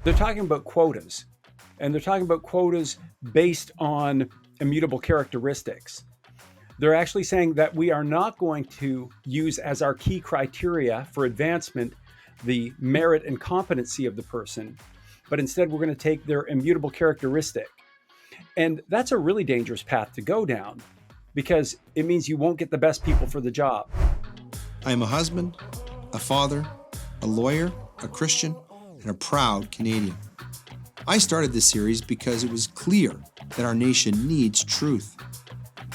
They're talking about quotas, and they're talking about quotas based on immutable characteristics. They're actually saying that we are not going to use as our key criteria for advancement the merit and competency of the person, but instead we're going to take their immutable characteristic. And that's a really dangerous path to go down because it means you won't get the best people for the job. I am a husband, a father, a lawyer, a Christian, and a proud Canadian. I started this series because it was clear that our nation needs truth.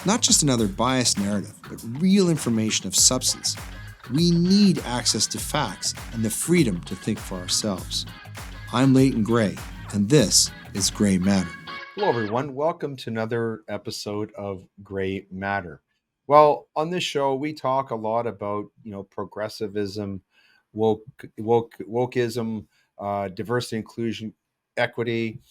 Not just another biased narrative, but real information of substance. We need access to facts and the freedom to think for ourselves. I'm Leighton Gray, and this is Gray Matter. Hello, everyone. Welcome to another episode of Gray Matter. Well, on this show, we talk a lot about, progressivism, wokeism, diversity, inclusion, equity.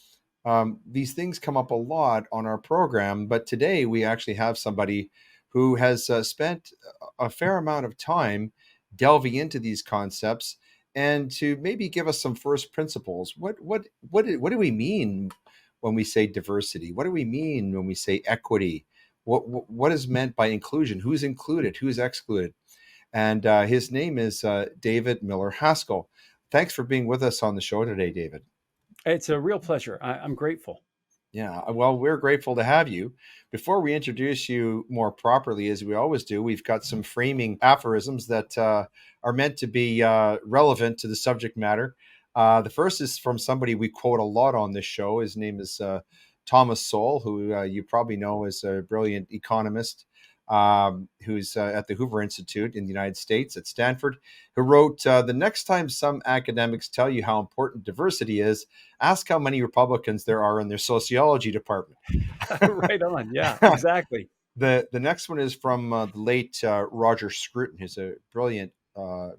These things come up a lot on our program, but today we actually have somebody who has spent a fair amount of time delving into these concepts and to maybe give us some first principles. What do we mean when we say diversity? What do we mean when we say equity? What is meant by inclusion? Who's included? Who's excluded? And his name is David Miller Haskell. Thanks for being with us on the show today, David. It's a real pleasure. I'm grateful. Yeah, well, we're grateful to have you. Before we introduce you more properly, as we always do, we've got some framing aphorisms that are meant to be relevant to the subject matter. The first is from somebody we quote a lot on this show. His name is Thomas Sowell, who you probably know is a brilliant economist who's at the Hoover Institute in the United States at Stanford, who wrote, the next time some academics tell you how important diversity is, ask how many Republicans there are in their sociology department. Right on. Yeah, exactly. The next one is from the late Roger Scruton, who's a brilliant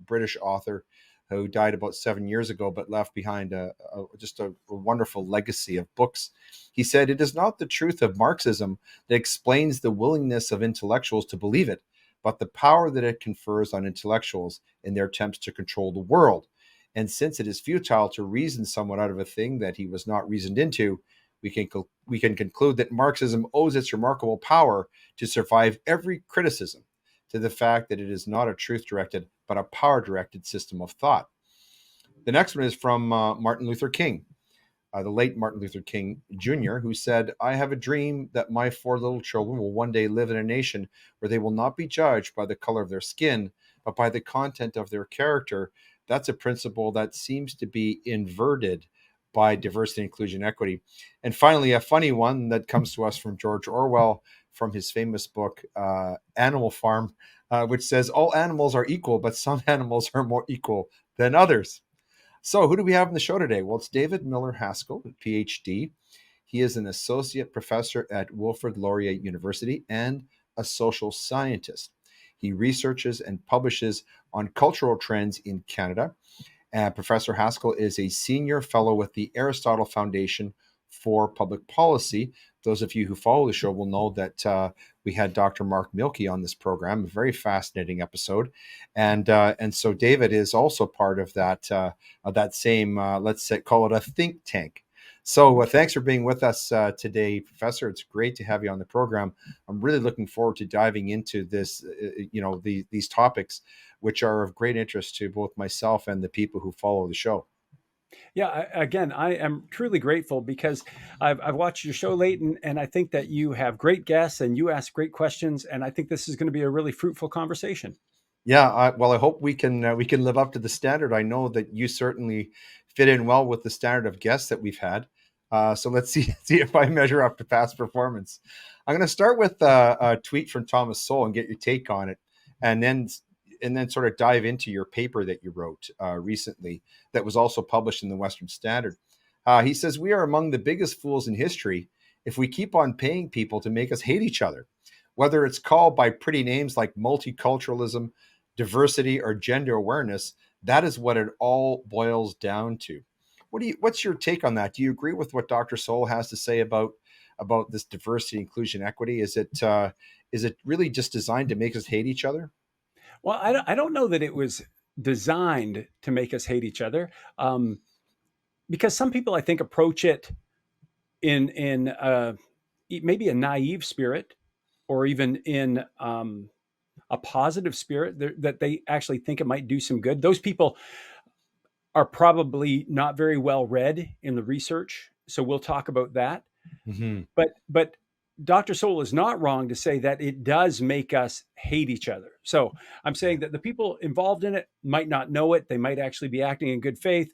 British author who died about 7 years ago, but left behind just a wonderful legacy of books. He said, "It is not the truth of Marxism that explains the willingness of intellectuals to believe it, but the power that it confers on intellectuals in their attempts to control the world. And since it is futile to reason someone out of a thing that he was not reasoned into, we can conclude that Marxism owes its remarkable power to survive every criticism to the fact that it is not a truth-directed, but a power-directed system of thought." The next one is from Martin Luther King, the late Martin Luther King Jr., who said, "I have a dream that my 4 little children will one day live in a nation where they will not be judged by the color of their skin, but by the content of their character." That's a principle that seems to be inverted by diversity, inclusion, equity. And finally, a funny one that comes to us from George Orwell from his famous book, Animal Farm, which says, "All animals are equal, but some animals are more equal than others." So who do we have on the show today? Well, it's David Miller Haskell, PhD. He is an associate professor at Wilfred Laurier University and a social scientist. He researches and publishes on cultural trends in Canada. Professor Haskell is a senior fellow with the Aristotle Foundation for Public Policy. Those of you who follow the show will know that we had Dr. Mark Milkey on this program, a very fascinating episode, and so David is also part of that same let's say call it a think tank. So thanks for being with us today, Professor. It's great to have you on the program. I'm really looking forward to diving into this, these topics, which are of great interest to both myself and the people who follow the show. Yeah, again, I am truly grateful because I've watched your show, Leighton, and I think that you have great guests and you ask great questions, and I think this is going to be a really fruitful conversation. Yeah, well, I hope we can live up to the standard. I know that you certainly fit in well with the standard of guests that we've had. So let's see if I measure up to past performance. I'm going to start with a tweet from Thomas Sowell and get your take on it, and then sort of dive into your paper that you wrote recently that was also published in the Western Standard. He says, "We are among the biggest fools in history if we keep on paying people to make us hate each other, whether it's called by pretty names like multiculturalism, diversity, or gender awareness. That is what it all boils down to." What's your take on that? Do you agree with what Dr. Sowell has to say about this diversity, inclusion, equity? Is it really just designed to make us hate each other? Well, I don't know that it was designed to make us hate each other. because some people, I think, approach it in maybe a naive spirit, or even in a positive spirit, that they actually think it might do some good. Those people are probably not very well read in the research, so we'll talk about that. Hmm. But Dr. Soul is not wrong to say that it does make us hate each other. So I'm Yeah. saying that the people involved in it might not know it. They might actually be acting in good faith.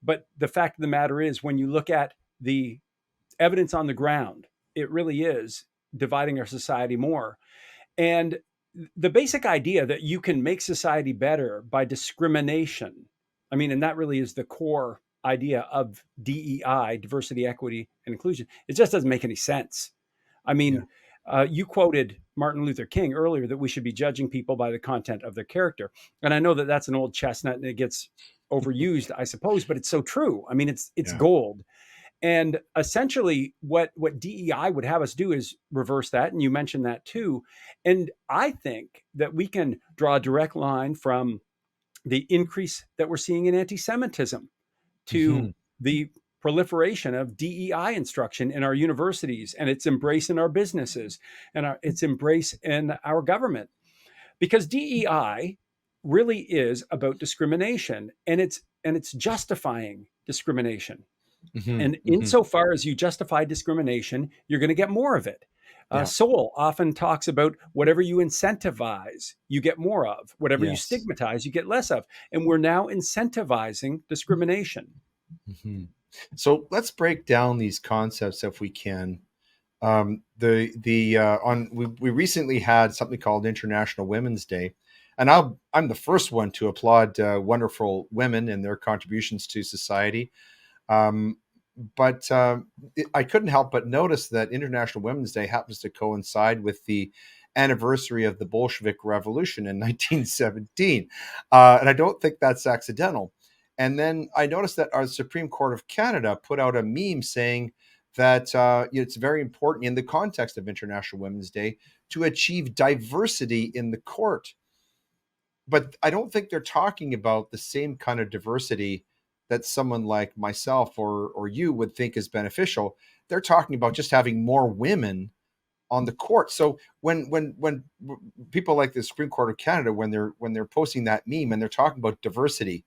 But the fact of the matter is, when you look at the evidence on the ground, it really is dividing our society more. And the basic idea that you can make society better by discrimination, I mean, and that really is the core idea of DEI, diversity, equity, and inclusion. It just doesn't make any sense. I Yeah. mean, you quoted Martin Luther King earlier that we should be judging people by the content of their character. And I know that that's an old chestnut and it gets overused, I suppose, but it's so true. I mean, it's Yeah. gold. And essentially, what DEI would have us do is reverse that. And you mentioned that too. And I think that we can draw a direct line from the increase that we're seeing in anti Semitism to Hmm. the proliferation of DEI instruction in our universities and its embrace in our businesses and its embrace in our government. Because DEI really is about discrimination, and it's justifying discrimination. Hmm. And Hmm. insofar as you justify discrimination, you're going to get more of it. Yeah. Soul often talks about whatever you incentivize, you get more of. Whatever you Yes. stigmatize, you get less of. And we're now incentivizing discrimination. Hmm. So let's break down these concepts if we can. The on we recently had something called International Women's Day, and I'm the first one to applaud wonderful women and their contributions to society. Um, but I couldn't help but notice that International Women's Day happens to coincide with the anniversary of the Bolshevik Revolution in 1917, and I don't think that's accidental. And then I noticed that our Supreme Court of Canada put out a meme saying that it's very important in the context of International Women's Day to achieve diversity in the court. But I don't think they're talking about the same kind of diversity that someone like myself or you would think is beneficial. They're talking about just having more women on the court. So when people like the Supreme Court of Canada, when they're posting that meme and they're talking about diversity,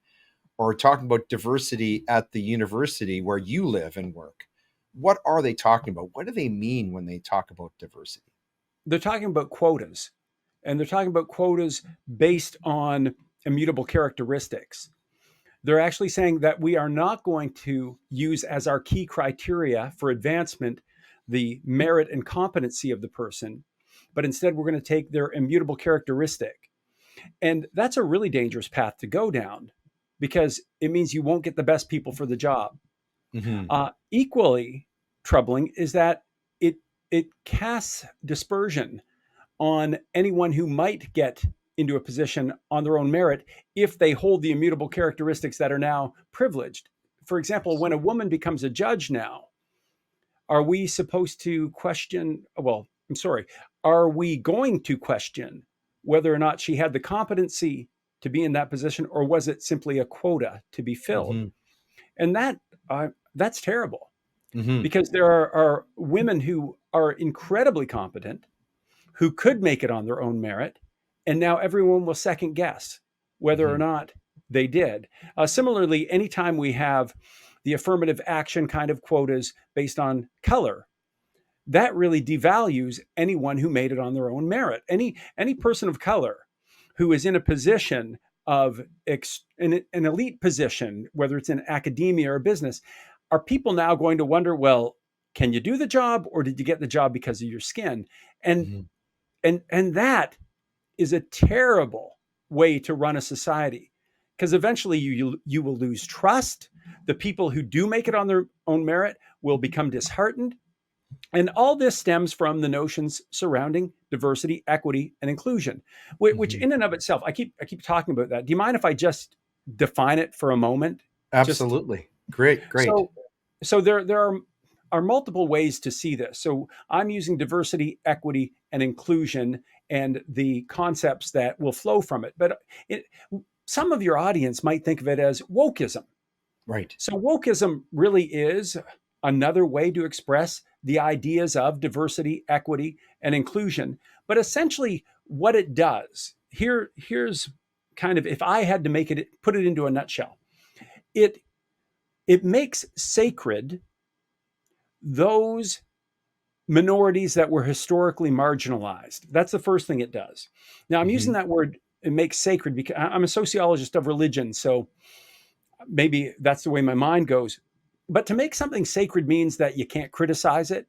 or talking about diversity at the university where you live and work, what are they talking about? What do they mean when they talk about diversity? They're talking about quotas, and they're talking about quotas based on immutable characteristics. They're actually saying that we are not going to use as our key criteria for advancement the merit and competency of the person, but instead we're going to take their immutable characteristic. And that's a really dangerous path to go down, because it means you won't get the best people for the job. Hmm. Equally troubling is that it it casts dispersion on anyone who might get into a position on their own merit if they hold the immutable characteristics that are now privileged. For example, when a woman becomes a judge now, are we supposed to question? Well, I'm sorry. Are we going to question whether or not she had the competency to be in that position, or was it simply a quota to be filled? Hmm. And that's terrible, Hmm. because there are women who are incredibly competent, who could make it on their own merit, and now everyone will second guess whether or Hmm. not they did. Similarly, anytime we have the affirmative action kind of quotas based on color, that really devalues anyone who made it on their own merit. Any person of color who is in a position of an elite position, whether it's in academia or business, are people now going to wonder, well, can you do the job, or did you get the job because of your skin? And Hmm. and that is a terrible way to run a society, because eventually you will lose trust. The people who do make it on their own merit will become disheartened, and all this stems from the notions surrounding diversity, equity, and inclusion, which Hmm. in and of itself, I keep talking about that. Do you mind if I just define it for a moment? Just Absolutely. Great. Great. so there are multiple ways to see this. So I'm using diversity, equity, and inclusion, and the concepts that will flow from it. But it, some of your audience might think of it as wokeism. Right. So wokeism really is another way to express the ideas of diversity, equity, and inclusion. But essentially, what it does here's kind of, if I had to put it into a nutshell, it it makes sacred those minorities that were historically marginalized. That's the first thing it does. Now, I'm using Hmm. that word, it makes sacred, because I'm a sociologist of religion. So maybe that's the way my mind goes. But to make something sacred means that you can't criticize it.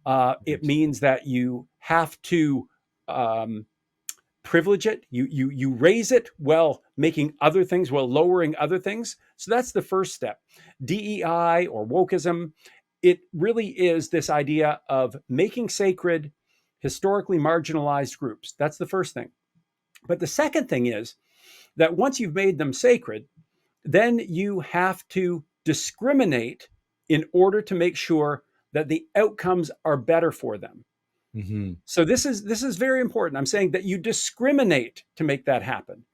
It Right. means that you have to um, privilege it. You raise it while making other things, while lowering other things. So that's the first step. DEI or wokeism, it really is this idea of making sacred historically marginalized groups. That's the first thing. But the second thing is that once you've made them sacred, then you have to discriminate in order to make sure that the outcomes are better for them. Hmm. So this is very important. I'm saying that you discriminate to make that happen.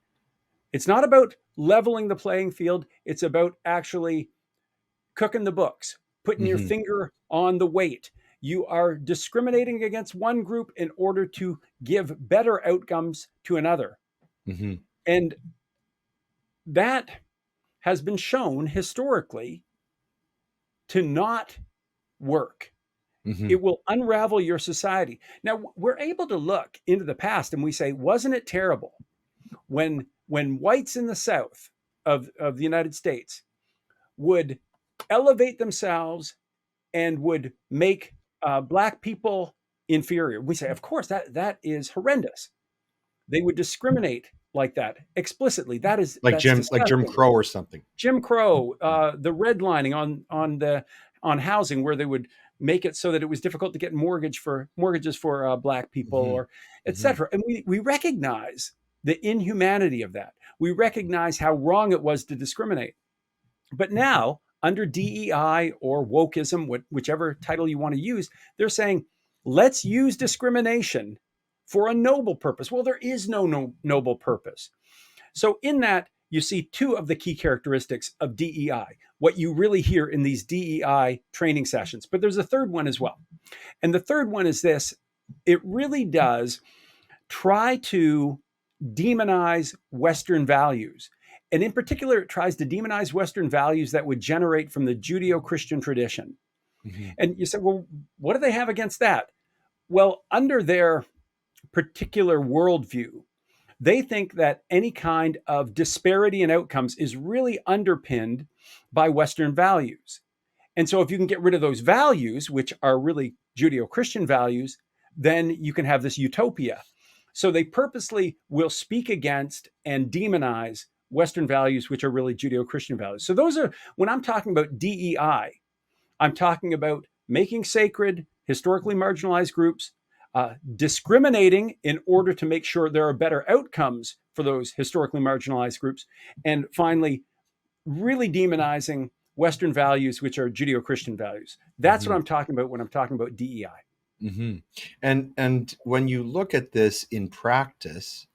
It's not about leveling the playing field. It's about actually cooking the books, putting your Hmm. finger on the weight. You are discriminating against one group in order to give better outcomes to another. Hmm. And that has been shown historically to not work. Hmm. It will unravel your society. Now, we're able to look into the past and we say, wasn't it terrible when whites in the South of the United States would elevate themselves and would make black people inferior? We say, of course, that is horrendous. They would discriminate like that explicitly. That's Like Jim disgusting. Crow or something. Jim Crow, the redlining on housing, where they would make it so that it was difficult to get mortgages for black people, Hmm. or Hmm. etc. And we recognize the inhumanity of that. We recognize how wrong it was to discriminate. But now, under DEI or wokeism, whichever title you want to use, they're saying, let's use discrimination for a noble purpose. Well, there is no noble purpose. So, in that, you see two of the key characteristics of DEI, what you really hear in these DEI training sessions. But there's a third one as well. And the third one is this: it really does try to demonize Western values. And in particular, it tries to demonize Western values that would generate from the Judeo Christian tradition. Hmm. And you say, well, what do they have against that? Well, under their particular worldview, they think that any kind of disparity in outcomes is really underpinned by Western values. And so, if you can get rid of those values, which are really Judeo Christian values, then you can have this utopia. So, they purposely will speak against and demonize Western values, which are really Judeo Christian values. So, those are, when I'm talking about DEI, I'm talking about making sacred historically marginalized groups, discriminating in order to make sure there are better outcomes for those historically marginalized groups, and finally, really demonizing Western values, which are Judeo Christian values. That's what Hmm. I'm talking about when I'm talking about DEI. Hmm. And when you look at this in practice,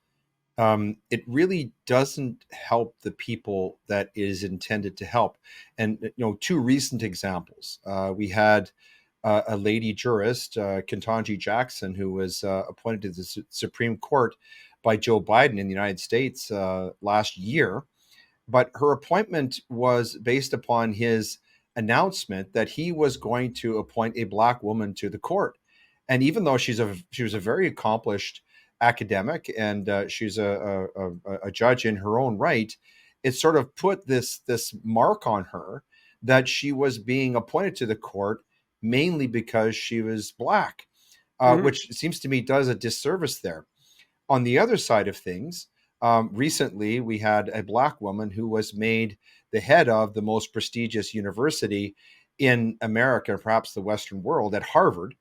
it really doesn't help the people that it is intended to help. And two recent examples. We had a lady jurist, Ketanji Jackson, who was appointed to the Supreme Court by Joe Biden in the United States last year. But her appointment was based upon his announcement that he was going to appoint a black woman to the court. And even though she was a very accomplished academic, and she's a judge in her own right, it sort of put this mark on her that she was being appointed to the court mainly because she was black, Mhm. which seems to me does a disservice there. On the other side of things, recently we had a black woman who was made the head of the most prestigious university in America, perhaps the Western world, at Harvard.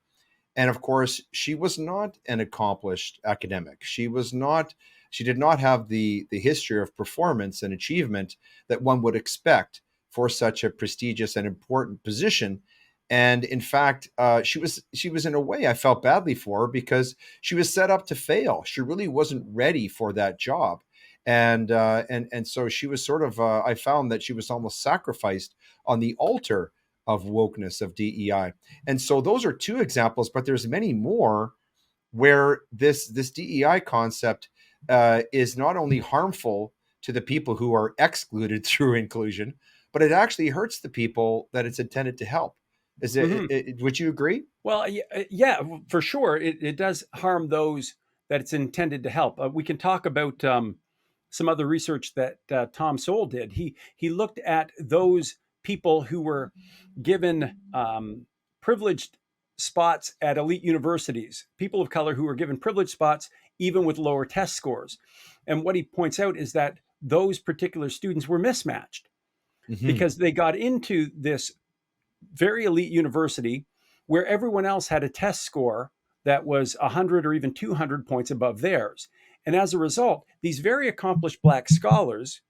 And of course, she was not an accomplished academic. She did not have the history of performance and achievement that one would expect for such a prestigious and important position. And in fact, she was in a way, I felt badly for her because she was set up to fail. She really wasn't ready for that job. and so she was sort of I found that she was almost sacrificed on the altar of wokeness, of DEI. And so those are two examples, but there's many more where this DEI concept is not only harmful to the people who are excluded through inclusion, but it actually hurts the people that it's intended to help. Would you agree? Well, yeah, for sure. It does harm those that it's intended to help. We can talk about some other research that Tom Sowell did. He looked at those people who were given privileged spots at elite universities, people of color who were given privileged spots even with lower test scores. And what he points out is that those particular students were mismatched because they got into this very elite university where everyone else had a test score that was 100 or even 200 points above theirs. And as a result, these very accomplished Black scholars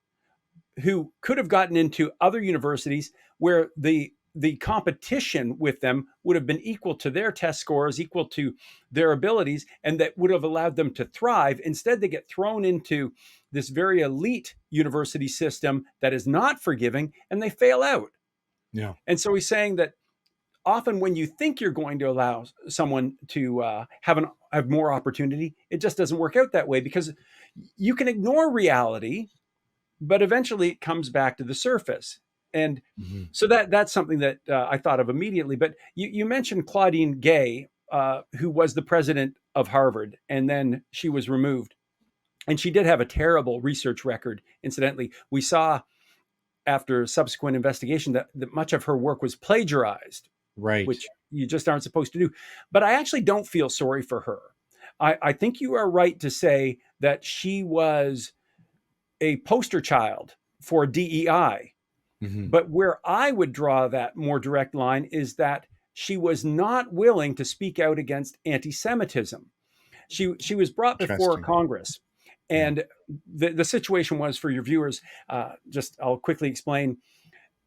who could have gotten into other universities where the competition with them would have been equal to their test scores, equal to their abilities, and that would have allowed them to thrive. Instead, they get thrown into this very elite university system that is not forgiving, and they fail out. Yeah. And so he's saying that often when you think you're going to allow someone to have more opportunity, it just doesn't work out that way, because you can ignore reality, but eventually it comes back to the surface. And so that's something that I thought of immediately. But you mentioned Claudine Gay, who was the president of Harvard, and then she was removed. And she did have a terrible research record, incidentally. We saw after subsequent investigation that much of her work was plagiarized, Right. which you just aren't supposed to do. But I actually don't feel sorry for her. I think you are right to say that she was a poster child for DEI. But where I would draw that more direct line is that she was not willing to speak out against anti-Semitism. She was brought before Congress. And the situation was, for your viewers, I'll quickly explain.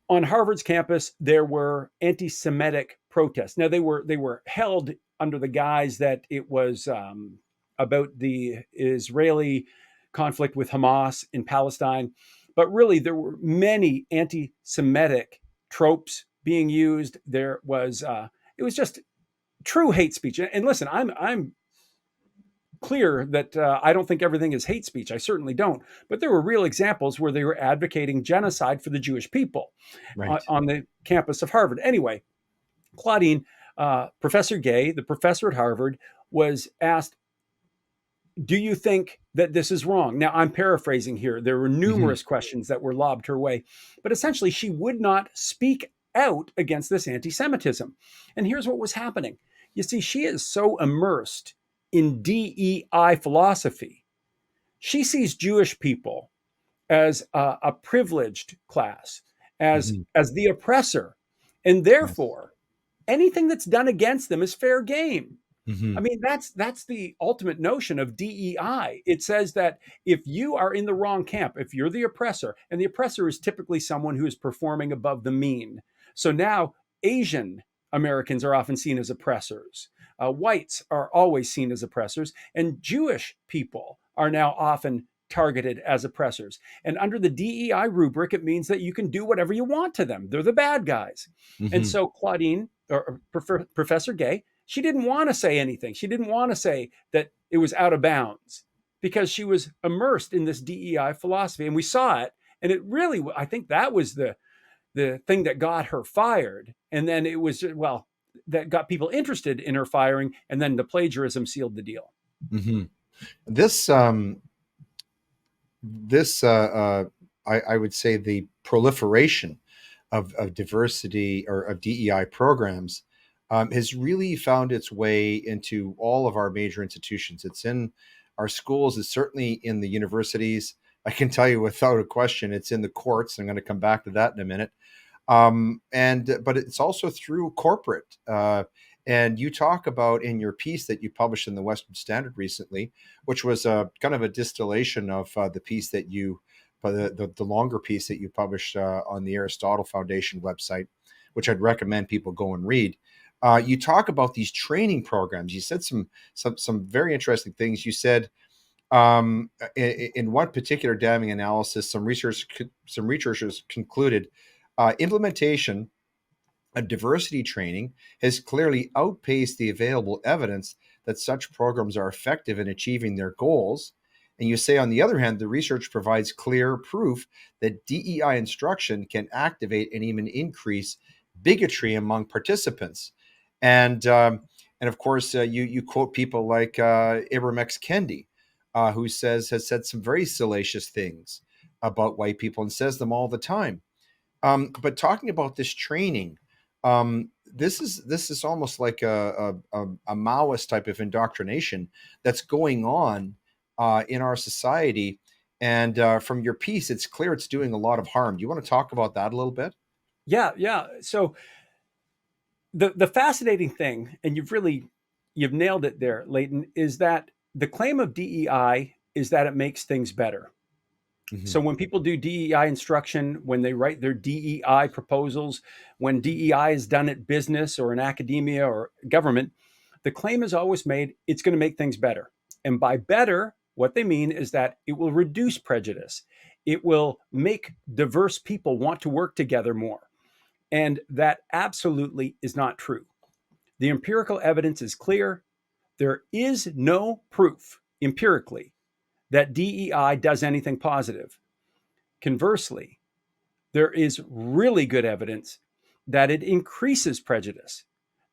On Harvard's campus, there were anti-Semitic protests. Now, they were held under the guise that it was about the Israeli conflict with Hamas in Palestine. But really, there were many anti-Semitic tropes being used. There was it was just true hate speech. And listen, I'm clear that I don't think everything is hate speech. I certainly don't. But there were real examples where they were advocating genocide for the Jewish people on the campus of Harvard. Anyway, Claudine, Professor Gay, the professor at Harvard, was asked, do you think that this is wrong? Now, I'm paraphrasing here. There were numerous questions that were lobbed her way, but essentially she would not speak out against this anti-Semitism. And here's what was happening. You see, she is so immersed in DEI philosophy. She sees Jewish people as a privileged class, as the oppressor, and therefore anything that's done against them is fair game. I mean, that's the ultimate notion of DEI. It says that if you are in the wrong camp, if you're the oppressor, and the oppressor is typically someone who is performing above the mean. So now Asian Americans are often seen as oppressors. Whites are always seen as oppressors, and Jewish people are now often targeted as oppressors. And under the DEI rubric, it means that you can do whatever you want to them. They're the bad guys. And so Claudine, or Professor Gay, she didn't want to say anything. She didn't want to say that it was out of bounds because she was immersed in this DEI philosophy. And we saw it. And it really, I think that was the thing that got her fired. And then it was, well, that got people interested in her firing. And then the plagiarism sealed the deal. I would say the proliferation of diversity or of DEI programs has really found its way into all of our major institutions. It's in our schools. It's certainly in the universities. I can tell you without a question, it's in the courts. I'm going to come back to that in a minute. But it's also through corporate. And you talk about in your piece that you published in the Western Standard recently, which was kind of a distillation of the piece that the longer piece that you published on the Aristotle Foundation website, which I'd recommend people go and read. You talk about these training programs. You said some very interesting things. You said In one particular damning analysis, some researchers concluded implementation of diversity training has clearly outpaced the available evidence that such programs are effective in achieving their goals. And you say, on the other hand, the research provides clear proof that DEI instruction can activate and even increase bigotry among participants. And of course, you quote people like Ibram X. Kendi, who has said some very salacious things about white people and says them all the time. But talking about this training, this is almost like a Maoist type of indoctrination that's going on in our society. And from your piece, it's clear it's doing a lot of harm. Do you want to talk about that a little bit? Yeah. So the fascinating thing, and you've nailed it there, Leighton, is that the claim of DEI is that it makes things better. Mm-hmm. So when people do DEI instruction, when they write their DEI proposals, when DEI is done at business or in academia or government, the claim is always made it's going to make things better. And by better, what they mean is that it will reduce prejudice. It will make diverse people want to work together more. And that absolutely is not true. The empirical evidence is clear. There is no proof empirically that DEI does anything positive. Conversely, there is really good evidence that it increases prejudice,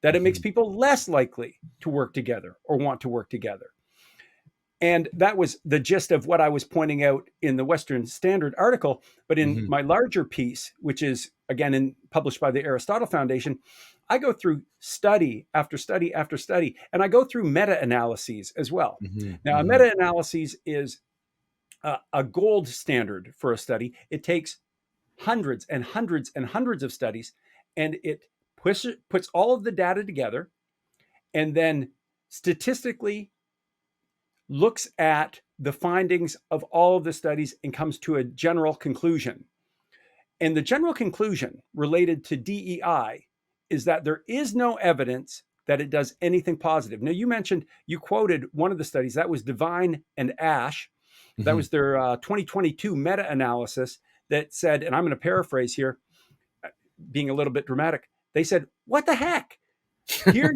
that it makes Mm-hmm. people less likely to work together or want to work together. And that was the gist of what I was pointing out in the Western Standard article. But in Mm-hmm. my larger piece, which is again published by the Aristotle Foundation, I go through study after study after study, and I go through meta-analyses as well. Mm-hmm. Now, a Mm-hmm. meta-analysis is a gold standard for a study. It takes hundreds and hundreds and hundreds of studies, and it puts all of the data together and then statistically looks at the findings of all of the studies and comes to a general conclusion. And the general conclusion related to DEI is that there is no evidence that it does anything positive. Now, you quoted one of the studies, that was Devine and Ash. That Mm-hmm. was their 2022 meta analysis that said, and I'm going to paraphrase here, being a little bit dramatic, they said, what the heck? Here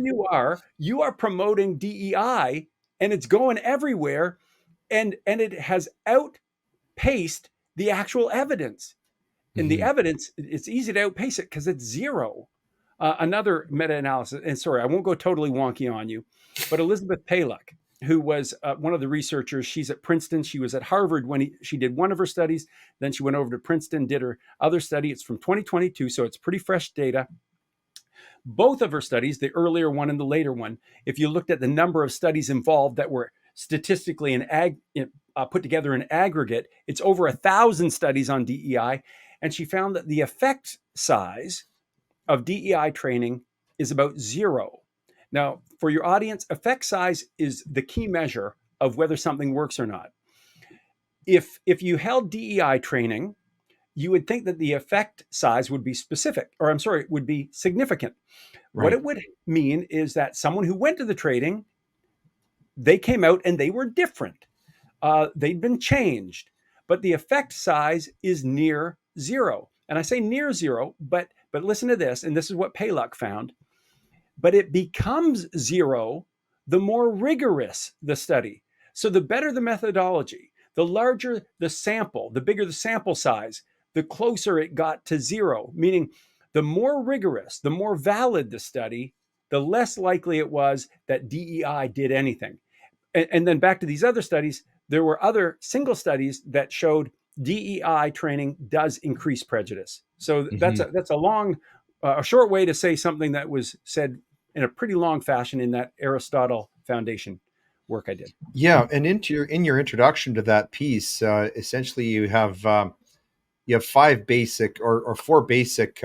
you are promoting DEI and it's going everywhere. And it has outpaced the actual evidence. And the Mm-hmm. evidence, it's easy to outpace it because it's zero. Another meta-analysis, and sorry, I won't go totally wonky on you, but Elizabeth Palek, who was one of the researchers, she's at Princeton. She was at Harvard when she did one of her studies. Then she went over to Princeton, did her other study. It's from 2022, so it's pretty fresh data. Both of her studies, the earlier one and the later one, if you looked at the number of studies involved that were statistically put together in aggregate, it's over 1,000 studies on DEI. And she found that the effect size of DEI training is about zero. Now, for your audience, effect size is the key measure of whether something works or not. If you held DEI training, you would think that the effect size would be would be significant. What Right. it would mean is that someone who went to the training, they came out and they were different. They'd been changed, but the effect size is near zero. And I say near zero, but listen to this, and this is what Palek found. But it becomes zero the more rigorous the study. So the better the methodology, the larger the sample, the bigger the sample size, the closer it got to zero, meaning the more rigorous, the more valid the study, the less likely it was that DEI did anything. And then back to these other studies, there were other single studies that showed DEI training does increase prejudice. So Mm-hmm. that's a short way to say something that was said in a pretty long fashion in that Aristotle Foundation work I did. Yeah, and in your introduction to that piece, essentially you have five basic or four basic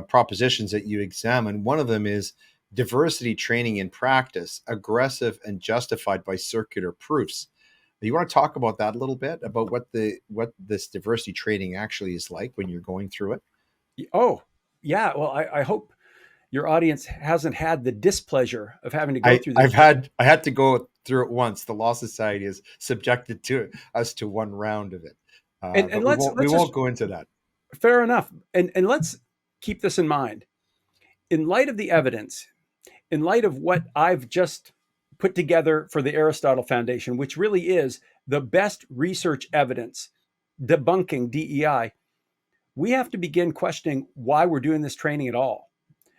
propositions that you examine. One of them is diversity training in practice, aggressive and justified by circular proofs. You want to talk about that a little bit, about what this diversity training actually is like when you're going through it? Oh, yeah. Well, I hope your audience hasn't had the displeasure of having to go through this. I had to go through it once. The Law Society has subjected us to one round of it, And but let's we just, won't go into that. fair enough. And let's keep this in mind. In light of the evidence, in light of what I've just put together for the Aristotle Foundation, which really is the best research evidence debunking DEI, we have to begin questioning why we're doing this training at all.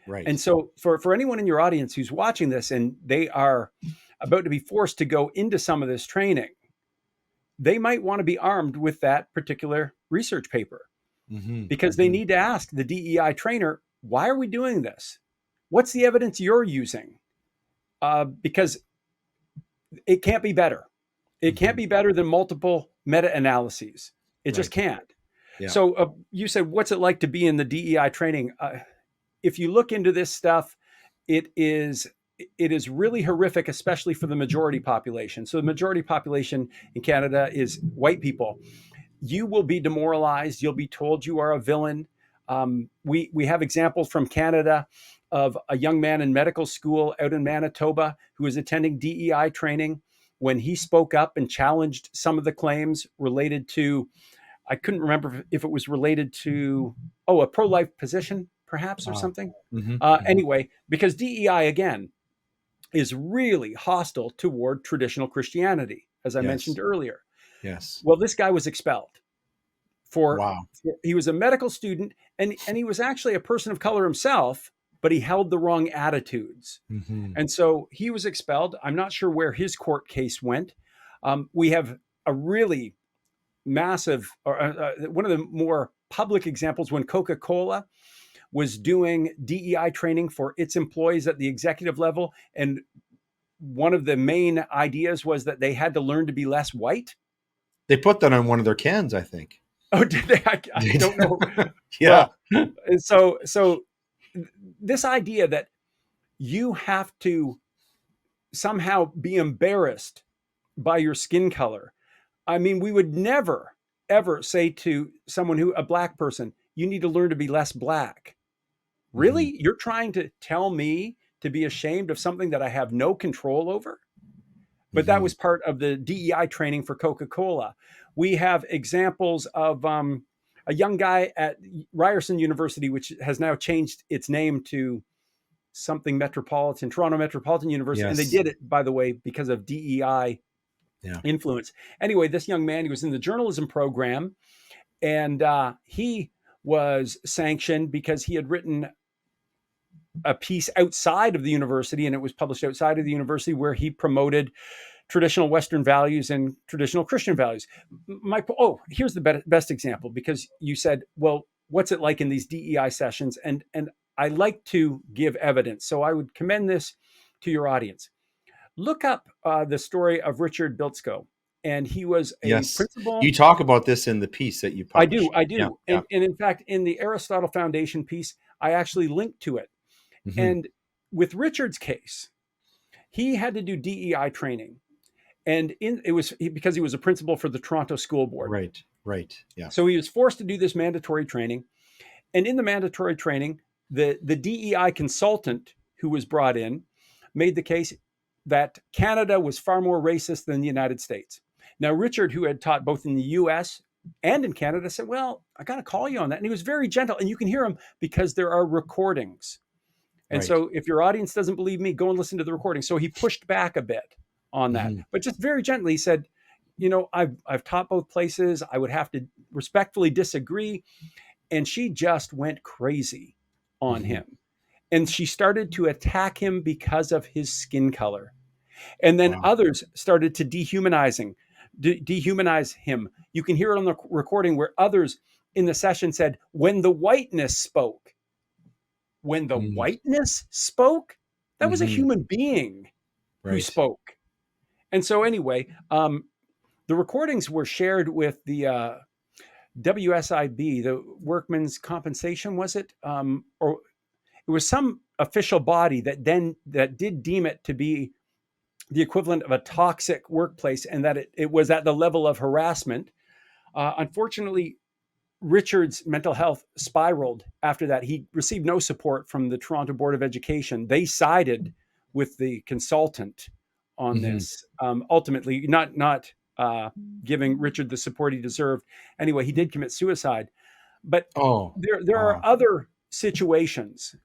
Right. And so for anyone in your audience who's watching this and they are about to be forced to go into some of this training, they might want to be armed with that particular research paper, because they need to ask the DEI trainer, why are we doing this? What's the evidence you're using? Because it can't be better. It can't be better than multiple meta-analyses. It just can't. Yeah. So you said, what's it like to be in the DEI training? If you look into this stuff, it is really horrific, especially for the majority population. So the majority population in Canada is white people. You will be demoralized. You'll be told you are a villain. We have examples from Canada of a young man in medical school out in Manitoba who was attending DEI training. When he spoke up and challenged some of the claims related to, I couldn't remember if it was related to, a pro-life position, perhaps, or something. Anyway, because DEI, again, is really hostile toward traditional Christianity, as I mentioned earlier. Yes. Well, this guy was expelled Wow. he was a medical student, and he was actually a person of color himself, but he held the wrong attitudes. And so he was expelled. I'm not sure where his court case went. We have a really massive, one of the more public examples, when Coca-Cola was doing DEI training for its employees at the executive level. And one of the main ideas was that they had to learn to be less white. They put that on one of their cans, I think. Oh, did they? I don't know. Yeah. Well, so this idea that you have to somehow be embarrassed by your skin color. I mean, we would never, ever say to someone a black person, you need to learn to be less black. Really? You're trying to tell me to be ashamed of something that I have no control over? But that was part of the DEI training for Coca-Cola. We have examples of a young guy at Ryerson University, which has now changed its name to something Toronto Metropolitan University. And they did it, by the way, because of DEI influence. Anyway, this young man, he was in the journalism program, and he was sanctioned because he had written a piece outside of the university, and it was published outside of the university, where he promoted traditional Western values and traditional Christian values. Here's the best example, because you said, well, what's it like in these DEI sessions? And I like to give evidence. So I would commend this to your audience. Look up the story of Richard Biltzko. And he was a principal. You talk about this in the piece that you published. I do. Yeah. And in fact, in the Aristotle Foundation piece, I actually linked to it. And with Richard's case, he had to do DEI training. And it was because he was a principal for the Toronto School Board. Right. Yeah. So he was forced to do this mandatory training. And in the mandatory training, the DEI consultant who was brought in made the case that Canada was far more racist than the United States. Now, Richard, who had taught both in the US and in Canada, said, well, I got to call you on that. And he was very gentle. And you can hear him because there are recordings. And so if your audience doesn't believe me, go and listen to the recording. So he pushed back a bit on that, but just very gently said, I've taught both places. I would have to respectfully disagree. And she just went crazy on him. And she started to attack him because of his skin color. And then others started to dehumanize him. You can hear it on the recording where others in the session said, when the whiteness spoke, that was a human being who spoke. And so anyway, the recordings were shared with the WSIB, the Workmen's Compensation, was it? Or it was some official body that did deem it to be the equivalent of a toxic workplace, and that it was at the level of harassment. Unfortunately, Richard's mental health spiraled after that. He received no support from the Toronto Board of Education. They sided with the consultant on Mhm. this, ultimately not giving Richard the support he deserved. Anyway, he did commit suicide. But Oh, there are wow. other situations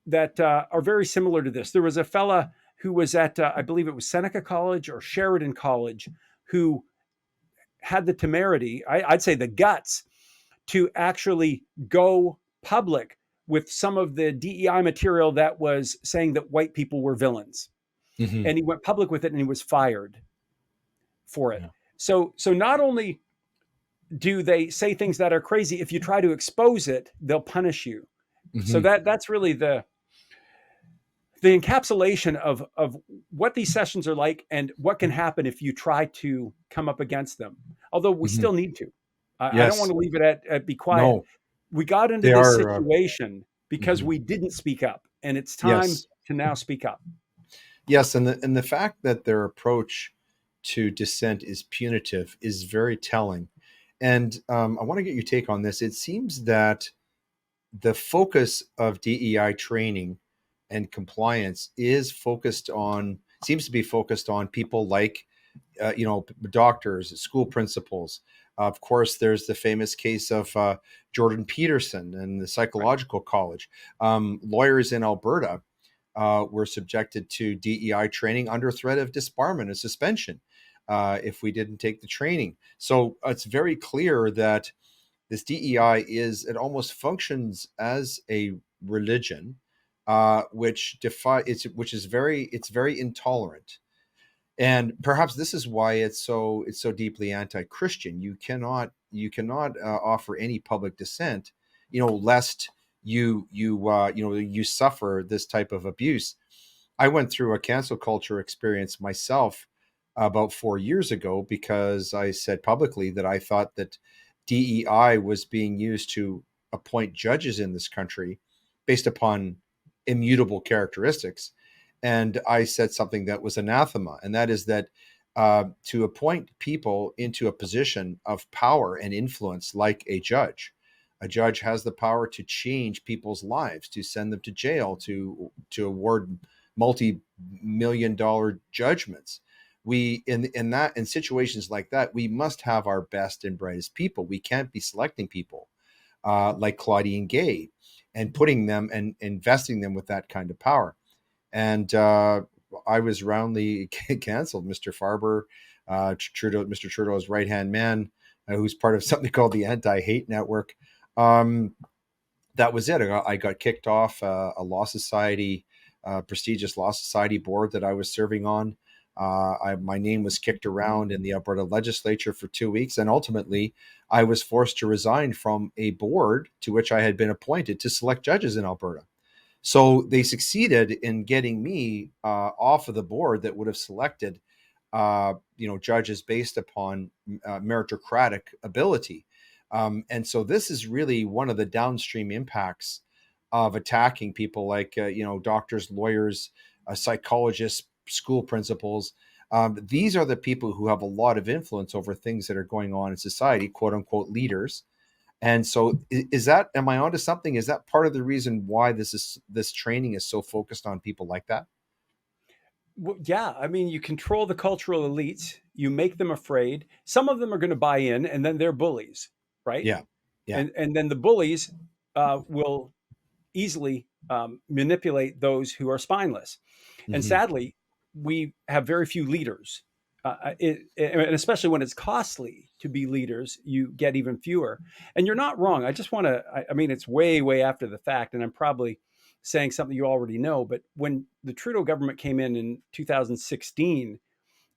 that are very similar to this. There was a fella who was at, I believe it was Seneca College or Sheridan College, who had the temerity, I'd say the guts, to actually go public with some of the DEI material that was saying that white people were villains. Mhm. And he went public with it and he was fired for it. Yeah. So not only do they say things that are crazy, if you try to expose it, they'll punish you. So Mhm. that's really the encapsulation of what these sessions are like and what can happen if you try to come up against them. Although we Mhm. still need to. I don't want Yes. to leave it at be quiet. No, We got into they this are, situation because mhm. we didn't speak up, and it's time Yes. to now speak up. Yes, and the fact that their approach to dissent is punitive is very telling. And I want to get your take on this. It seems that the focus of DEI training and compliance seems to be focused on people like doctors, school principals. Of course, there's the famous case of Jordan Peterson and the Right. psychological college. Lawyers in Alberta were subjected to DEI training under threat of disbarment and suspension if we didn't take the training. So it's very clear that this DEI it almost functions as a religion, which is very intolerant. And perhaps this is why it's so deeply anti-Christian. You cannot offer any public dissent, lest you suffer this type of abuse. I went through a cancel culture experience myself about 4 years ago because I said publicly that I thought that DEI was being used to appoint judges in this country based upon immutable characteristics. And I said something that was anathema, and that is that to appoint people into a position of power and influence like a judge has the power to change people's lives, to send them to jail, to award multi-million-dollar judgments. We in situations like that, we must have our best and brightest people. We can't be selecting people like Claudine Gay and putting them and investing them with that kind of power. And I was roundly canceled. Mr. Farber, Mr. Trudeau's right hand man, who's part of something called the Anti-Hate Network. Um, that was it. I got kicked off a law society, prestigious law society board that I was serving on. My name was kicked around in the Alberta legislature for 2 weeks, and ultimately, I was forced to resign from a board to which I had been appointed to select judges in Alberta. So they succeeded in getting me off of the board that would have selected, judges based upon meritocratic ability. And so this is really one of the downstream impacts of attacking people like, doctors, lawyers, psychologists, school principals. These are the people who have a lot of influence over things that are going on in society, quote unquote, leaders. And so am I onto something? Is that part of the reason why this training is so focused on people like that? Well, yeah, I mean, you control the cultural elites, you make them afraid. Some of them are going to buy in, and then they're bullies, right? Yeah. Yeah. And then the bullies will easily manipulate those who are spineless. And Hmm. sadly, we have very few leaders. And especially when it's costly to be leaders, you get even fewer. And you're not wrong. I just want to, I mean, it's way, way after the fact, and I'm probably saying something you already know. But when the Trudeau government came in 2016,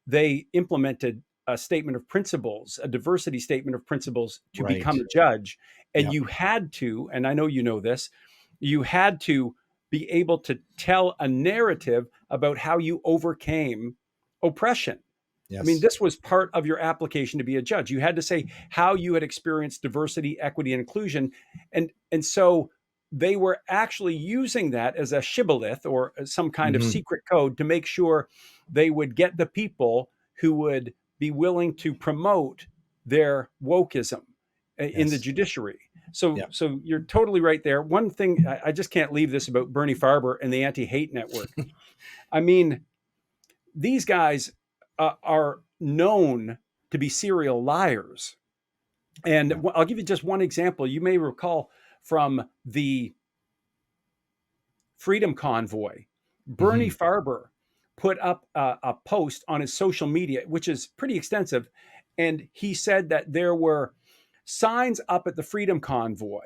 they implemented a statement of principles, a diversity statement of principles to Right. become a judge. And Yeah. you had to, and I know you know this, you had to be able to tell a narrative about how you overcame oppression. I mean, Yes. this was part of your application to be a judge. You had to say how you had experienced diversity, equity, and inclusion. And so they were actually using that as a shibboleth or some kind of Hmm. secret code to make sure they would get the people who would be willing to promote their wokeism in the Yes. judiciary. So Yeah. so you're totally right there. One thing I just can't leave this about Bernie Farber and the anti-hate network. I mean, these guys are known to be serial liars. And Yeah. I'll give you just one example. You may recall from the Freedom Convoy, Bernie Hmm. Farber put up a post on his social media, which is pretty extensive. And he said that there were signs up at the Freedom Convoy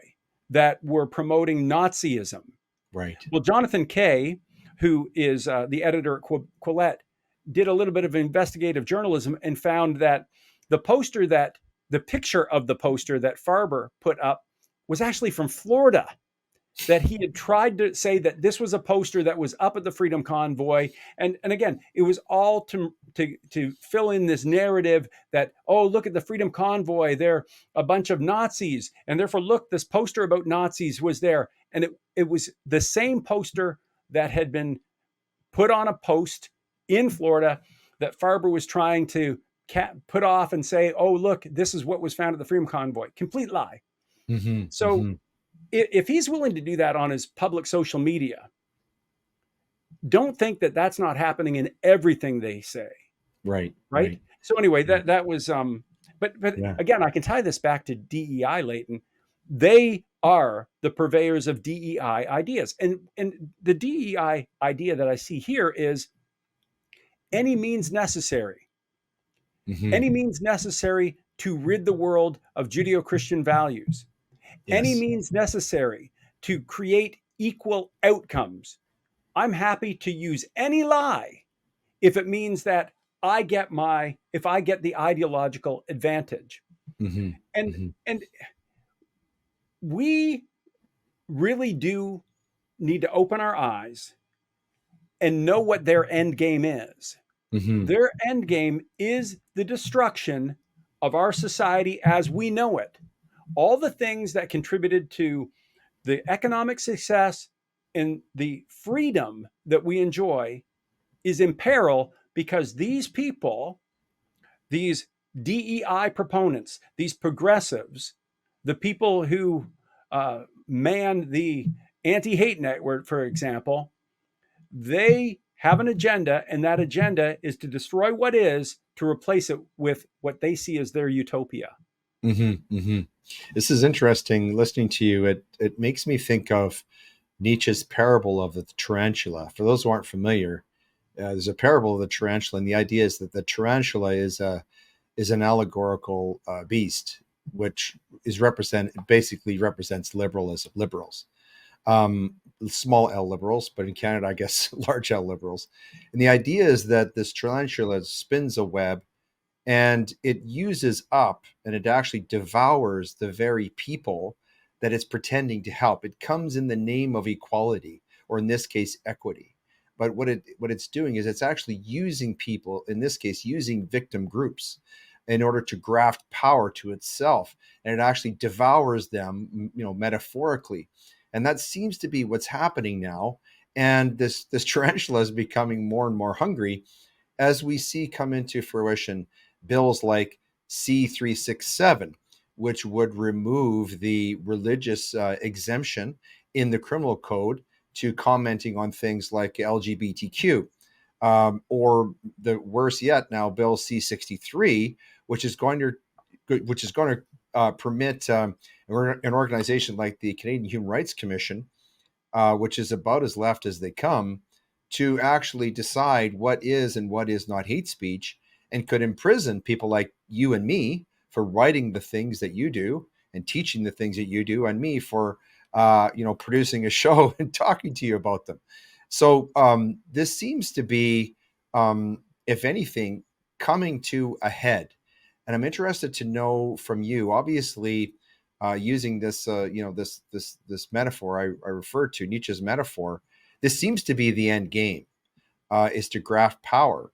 that were promoting Nazism. Right. Well, Jonathan Kay, who is the editor at Quillette, did a little bit of investigative journalism and found that the poster that the picture of the poster that Farber put up was actually from Florida. That he had tried to say that this was a poster that was up at the Freedom Convoy, and again, it was all to fill in this narrative that, oh, look at the Freedom Convoy, they're a bunch of Nazis, and therefore look, this poster about Nazis was there, and it was the same poster that had been put on a post in Florida that Farber was trying to put off and say, oh, look, this is what was found at the Freedom Convoy. Complete lie. Hmm. So Hmm. if he's willing to do that on his public social media, don't think that that's not happening in everything they say, Right. right? Right. So anyway, Yeah. that was but Yeah. again, I can tie this back to DEI, Leighton. They are the purveyors of DEI ideas, and the DEI idea that I see here is any means necessary, Hmm. any means necessary to rid the world of Judeo-Christian values, any Yes. means necessary to create equal outcomes. I'm happy to use any lie if it means that if I get the ideological advantage. Hmm. And Hmm. and we really do need to open our eyes and know what their end game is. Hmm. Their end game is the destruction of our society as we know it. All the things that contributed to the economic success and the freedom that we enjoy is in peril because these people, these DEI proponents, these progressives, the people who man the anti hate network, for example, they have an agenda, and that agenda is to destroy what is to replace it with what they see as their utopia. Hmm. Hmm. This is interesting listening to you. It makes me think of Nietzsche's parable of the tarantula. For those who aren't familiar, there's a parable of the tarantula, and the idea is that the tarantula is an allegorical beast, which is basically represents liberals, um, small L liberals, but in Canada, I guess large L liberals. And the idea is that this tarantula spins a web and it uses up and it actually devours the very people that it's pretending to help. It comes in the name of equality, or in this case, equity. But what it's doing is it's actually using people, in this case, using victim groups in order to graft power to itself, and it actually devours them, metaphorically. And that seems to be what's happening now. And this tarantula is becoming more and more hungry as we see come into fruition bills like C367, which would remove the religious exemption in the criminal code to commenting on things like LGBTQ. Or the worse yet, now Bill C63, which is going to permit an organization like the Canadian Human Rights Commission, which is about as left as they come, to actually decide what is and what is not hate speech, and could imprison people like you and me for writing the things that you do and teaching the things that you do, and me for producing a show and talking to you about them. So this seems to be, if anything, coming to a head. And I'm interested to know from you, obviously, using this, this metaphor I referred to, Nietzsche's metaphor. This seems to be the end game, is to graft power.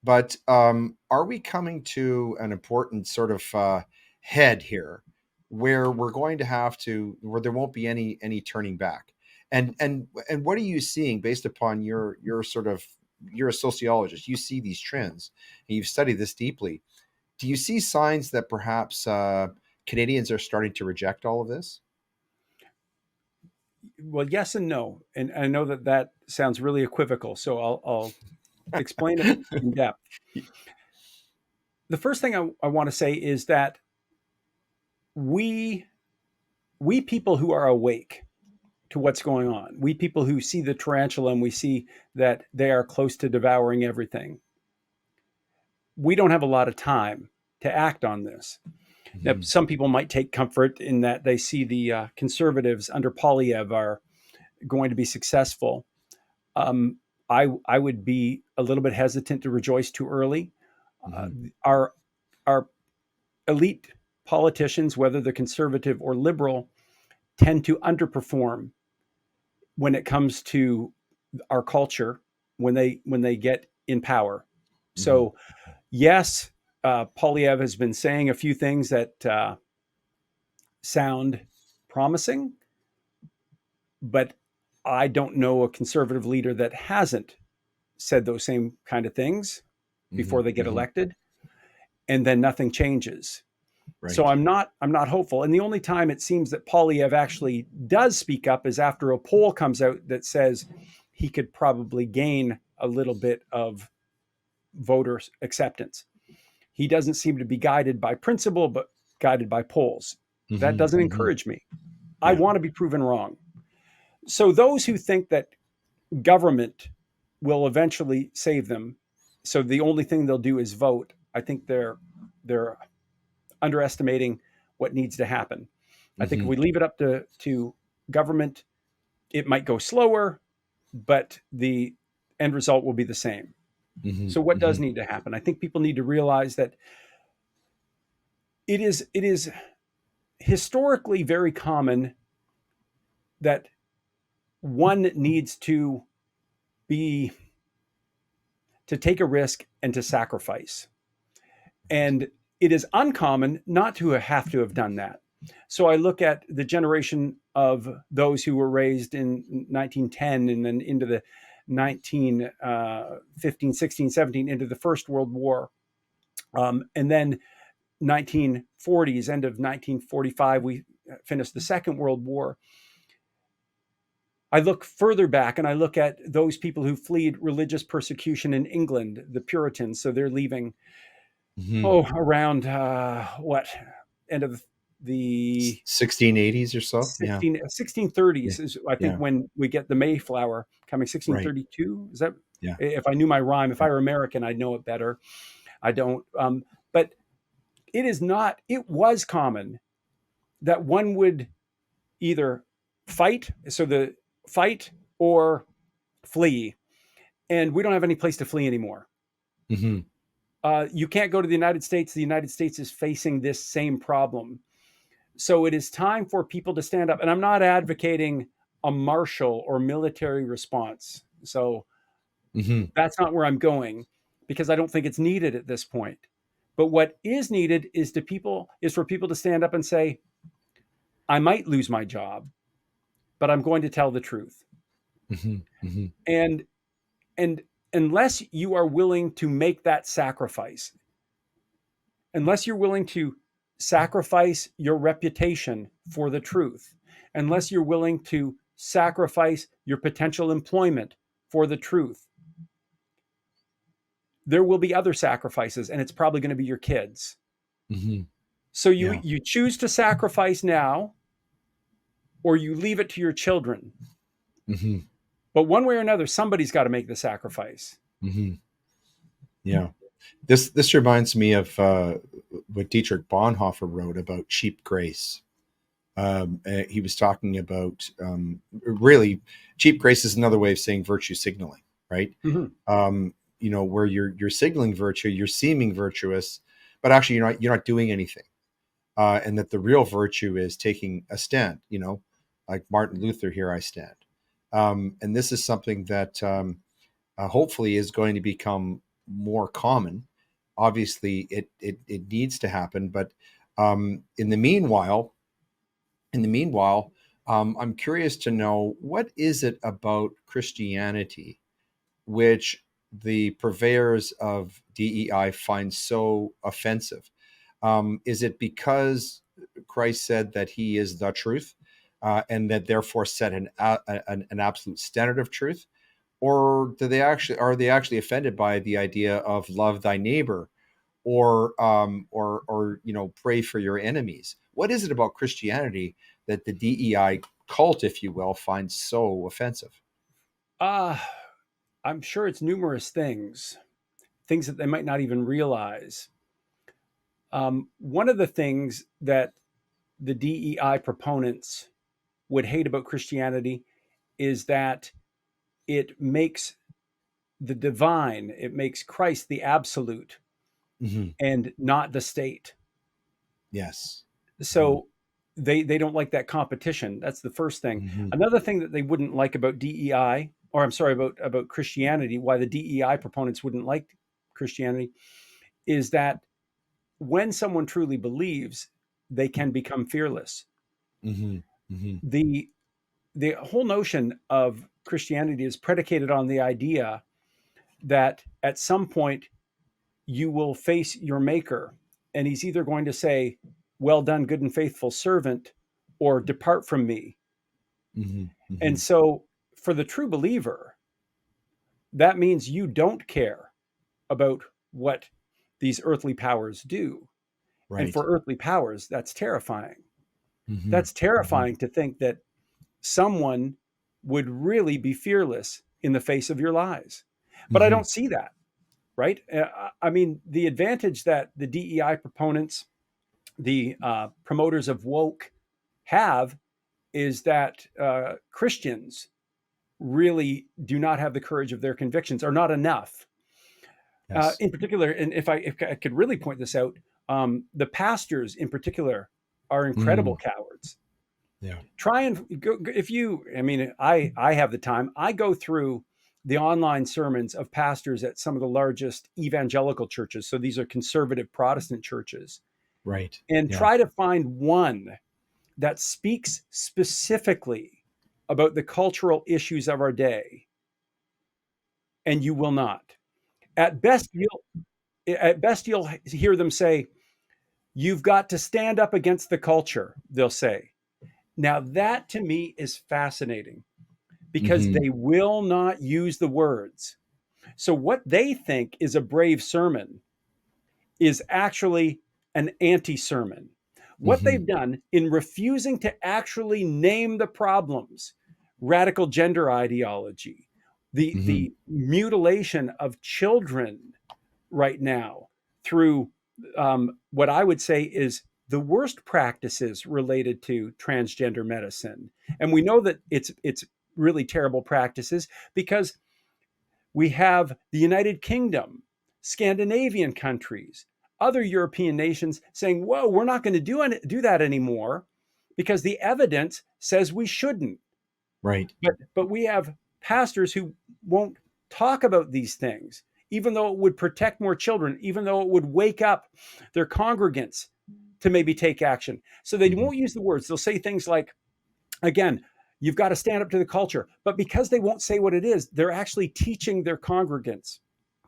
But are we coming to an important sort of head here, where we're going to have to, where there won't be any turning back? And what are you seeing based upon your sort of, you're a sociologist, you see these trends and you've studied this deeply. Do you see signs that perhaps Canadians are starting to reject all of this? Well, yes and no. And I know that that sounds really equivocal, so I'll explain it in depth. The first thing I want to say is that we we people who are awake to what's going on, we people who see the tarantula and we see that they are close to devouring everything, we don't have a lot of time to act on this. Now, Mhm. some people might take comfort in that they see the conservatives under Polyev are going to be successful. Um, I would be a little bit hesitant to rejoice too early. Uh, Mhm. our our elite politicians, whether they're conservative or liberal, tend to underperform when it comes to our culture when they get in power. Mhm. So yes, Polyev has been saying a few things that sound promising, but I don't know a conservative leader that hasn't said those same kind of things before Mhm. they get Mhm. elected, and then nothing changes. So Right. I'm not hopeful. And the only time it seems that Polyev actually does speak up is after a poll comes out that says he could probably gain a little bit of voter acceptance. He doesn't seem to be guided by principle, but guided by polls. That Mhm. doesn't Mhm. encourage me. I Yeah. want to be proven wrong. So those who think that government will eventually save them, so the only thing they'll do is vote, I think they're underestimating what needs to happen. I think if Mhm. we leave it up to government, it might go slower, but the end result will be the same. Mhm. So what does Mhm. need to happen? I think people need to realize that it is historically very common that one needs be to take a risk and to sacrifice. And it is uncommon not to have done that. So I look at the generation of those who were raised in 1910 and then into the 1915, 16, 17, into the First World War. And then 1940s, end of 1945, we finished the Second World War. I look further back and I look at those people who fled religious persecution in England, the Puritans. So they're leaving, Mhm. around what, end of the 1680s or so. Yeah. 1630s Yeah. is, I think, Yeah. when we get the Mayflower coming, Right. 1632. Is that, Yeah. if I knew my rhyme, if Yeah. I were American, I'd know it better. I don't. But it is not, it was common that one would either fight, so the fight or flee. And we don't have any place to flee anymore. Mhm. You can't go to the United States. The United States is facing this same problem. So it is time for people to stand up. And I'm not advocating a martial or military response. So Mhm. that's not where I'm going, because I don't think it's needed at this point. But what is needed is for people to stand up and say, I might lose my job, but I'm going to tell the truth. Mhm. Mhm. And and unless you are willing to make that sacrifice, unless you're willing to sacrifice your reputation for the truth, unless you're willing to sacrifice your potential employment for the truth, there will be other sacrifices, and it's probably going to be your kids. Mhm. So Yeah. you choose to sacrifice now, or you leave it to your children. Mhm. But one way or another, somebody's got to make the sacrifice. Mhm. Yeah. This reminds me of what Dietrich Bonhoeffer wrote about cheap grace. He was talking about really cheap grace is another way of saying virtue signaling, right? Mhm. Where you're signaling virtue, you're seeming virtuous, but actually you're not doing anything, and that the real virtue is taking a stand. Like Martin Luther, here I stand. And this is something that hopefully is going to become more common. Obviously, it needs to happen, but in the meanwhile, I'm curious to know, what is it about Christianity which the purveyors of DEI find so offensive? Is it because Christ said that he is the truth, and that therefore set an absolute standard of truth? Or are they actually offended by the idea of love thy neighbor, or pray for your enemies? What is it about Christianity that the DEI cult, if you will, finds so offensive? Uh, I'm sure it's numerous things that they might not even realize. One of the things that the DEI proponents would hate about Christianity is that it makes the divine, it makes Christ the absolute Mm-hmm. and not the state. Yes. Mm-hmm. So they don't like that competition. That's the first thing. Mm-hmm. Another thing that they wouldn't like about DEI, or I'm sorry, about Christianity, why the DEI proponents wouldn't like Christianity, is that when someone truly believes, they can become fearless. Mm-hmm. Mm-hmm. The whole notion of Christianity is predicated on the idea that at some point you will face your maker, and he's either going to say, "Well done, good and faithful servant," or "Depart from me." Mm-hmm. Mm-hmm. And so for the true believer, that means you don't care about what these earthly powers do. And Right. for earthly powers, that's terrifying. Mm-hmm. That's Mm-hmm. terrifying to think that someone would really be fearless in the face of your lies. But I Mm-hmm. don't see that, right? I mean, the advantage that the DEI proponents, the promoters of woke have is that Christians really do not have the courage of their convictions, or not enough. Yes. In particular, and if I could really point this out, the pastors in particular are incredible Mm. cowards. Yeah. Try and go if you. I mean, I have the time. I go through the online sermons of pastors at some of the largest evangelical churches. So these are conservative Protestant churches, Right. and Yeah. try to find one that speaks specifically about the cultural issues of our day, and you will not. At best, you'll hear them say, "You've got to stand up against the culture," they'll say. Now, that to me is fascinating because Mm-hmm. they will not use the words. So, what they think is a brave sermon is actually an anti sermon. What Mm-hmm. they've done in refusing to actually name the problems, radical gender ideology, Mm-hmm. the mutilation of children right now through what I would say is the worst practices related to transgender medicine. And we know that it's really terrible practices because we have the United Kingdom, Scandinavian countries, other European nations saying, "Whoa, we're not going to do that anymore because the evidence says we shouldn't." Right. But we have pastors who won't talk about these things, even though it would protect more children, even though it would wake up their congregants to maybe take action. So they Mm-hmm. won't use the words. They'll say things like, again, "You've got to stand up to the culture." But because they won't say what it is, they're actually teaching their congregants,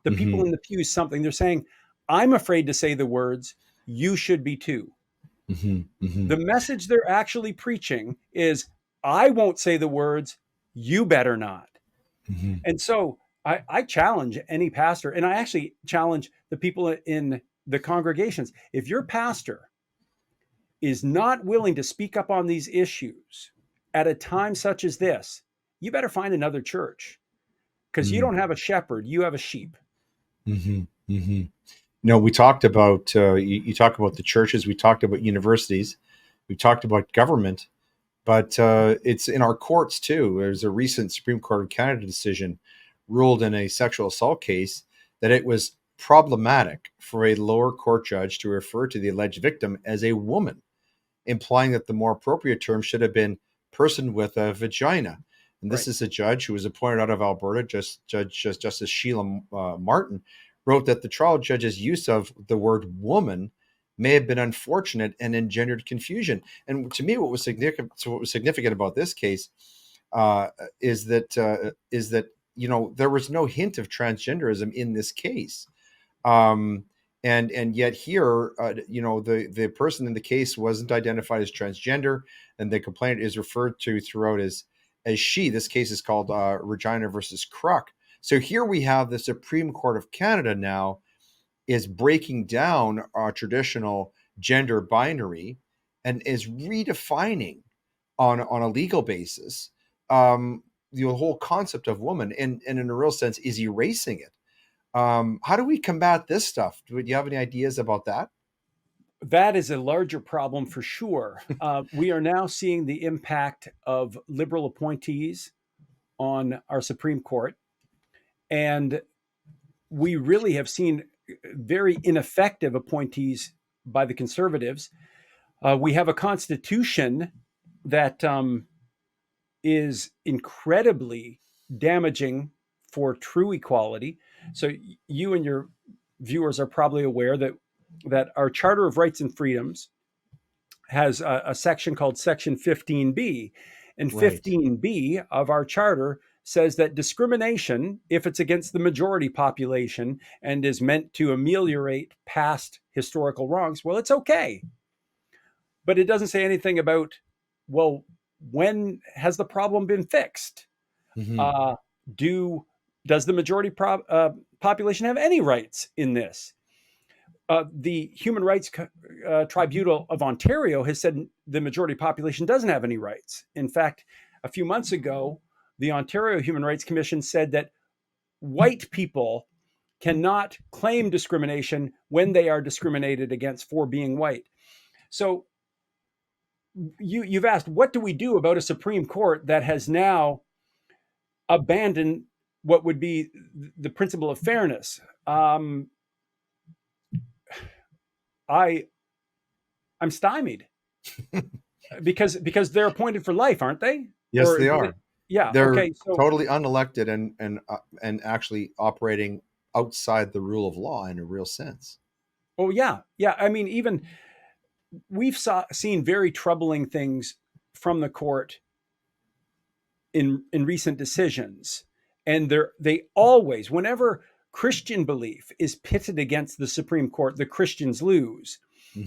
the Mm-hmm. people in the pews, something. They're saying, "I'm afraid to say the words. You should be too." Mm-hmm. Mm-hmm. The message they're actually preaching is, "I won't say the words. You better not." Mm-hmm. And so I challenge any pastor, and I actually challenge the people in the congregations. If your pastor is not willing to speak up on these issues at a time such as this, you better find another church because you don't have a shepherd, you have a sheep. Mm-hmm. Mm-hmm. No, we talked about you talk about the churches, we talked about universities, we talked about government, but it's in our courts too. There's a recent Supreme Court of Canada decision ruled in a sexual assault case that it was problematic for a lower court judge to refer to the alleged victim as a woman, implying that the more appropriate term should have been person with a vagina. And this Right. is a judge who was appointed out of Alberta, Justice Sheila Martin, wrote that the trial judge's use of the word woman may have been unfortunate and engendered confusion. And to me, what was significant about this case uh, is that there was no hint of transgenderism in this case. Um, And yet here, the person in the case wasn't identified as transgender, and the complainant is referred to throughout as she. This case is called Regina versus Kruk. So here we have the Supreme Court of Canada now is breaking down our traditional gender binary and is redefining on a legal basis the whole concept of woman, and in a real sense is erasing it. How do we combat this stuff? Do you have any ideas about that? That is a larger problem for sure. We are now seeing the impact of liberal appointees on our Supreme Court. And we really have seen very ineffective appointees by the conservatives. We have a constitution that is incredibly damaging for true equality. So you and your viewers are probably aware that our Charter of Rights and Freedoms has a section called Section 15B. And Right. 15B of our charter says that discrimination, if it's against the majority population and is meant to ameliorate past historical wrongs, well, it's okay. But it doesn't say anything about, well, when has the problem been fixed? Mhm. Does the majority population have any rights in this? The Human Rights Tribunal of Ontario has said the majority population doesn't have any rights. In fact, a few months ago, the Ontario Human Rights Commission said that white people cannot claim discrimination when they are discriminated against for being white. So you've asked, what do we do about a Supreme Court that has now abandoned what would be the principle of fairness? I'm stymied because they're appointed for life, aren't they? Yes, they are. Yeah. They're Okay. So, totally unelected and actually operating outside the rule of law in a real sense. oh yeah, yeah. I mean, even we've seen very troubling things from the court in recent decisions, and they always, whenever Christian belief is pitted against the Supreme Court, the Christians lose.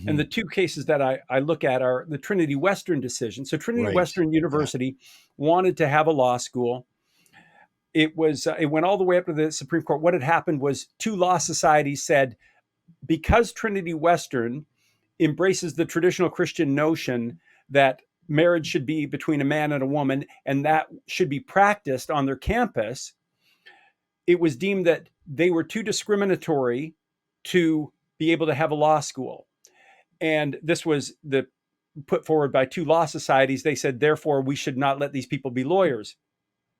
And the Mhm. two cases that I look at are the Trinity Western decision. So Trinity Right. Western Yeah. University wanted to have a law school. It went all the way up to the Supreme Court. What had happened was two law societies said, because Trinity Western embraces the traditional Christian notion that marriage should be between a man and a woman, and that should be practiced on their campus, it was deemed that they were too discriminatory to be able to have a law school. And this was put forward by two law societies. They said, therefore, we should not let these people be lawyers,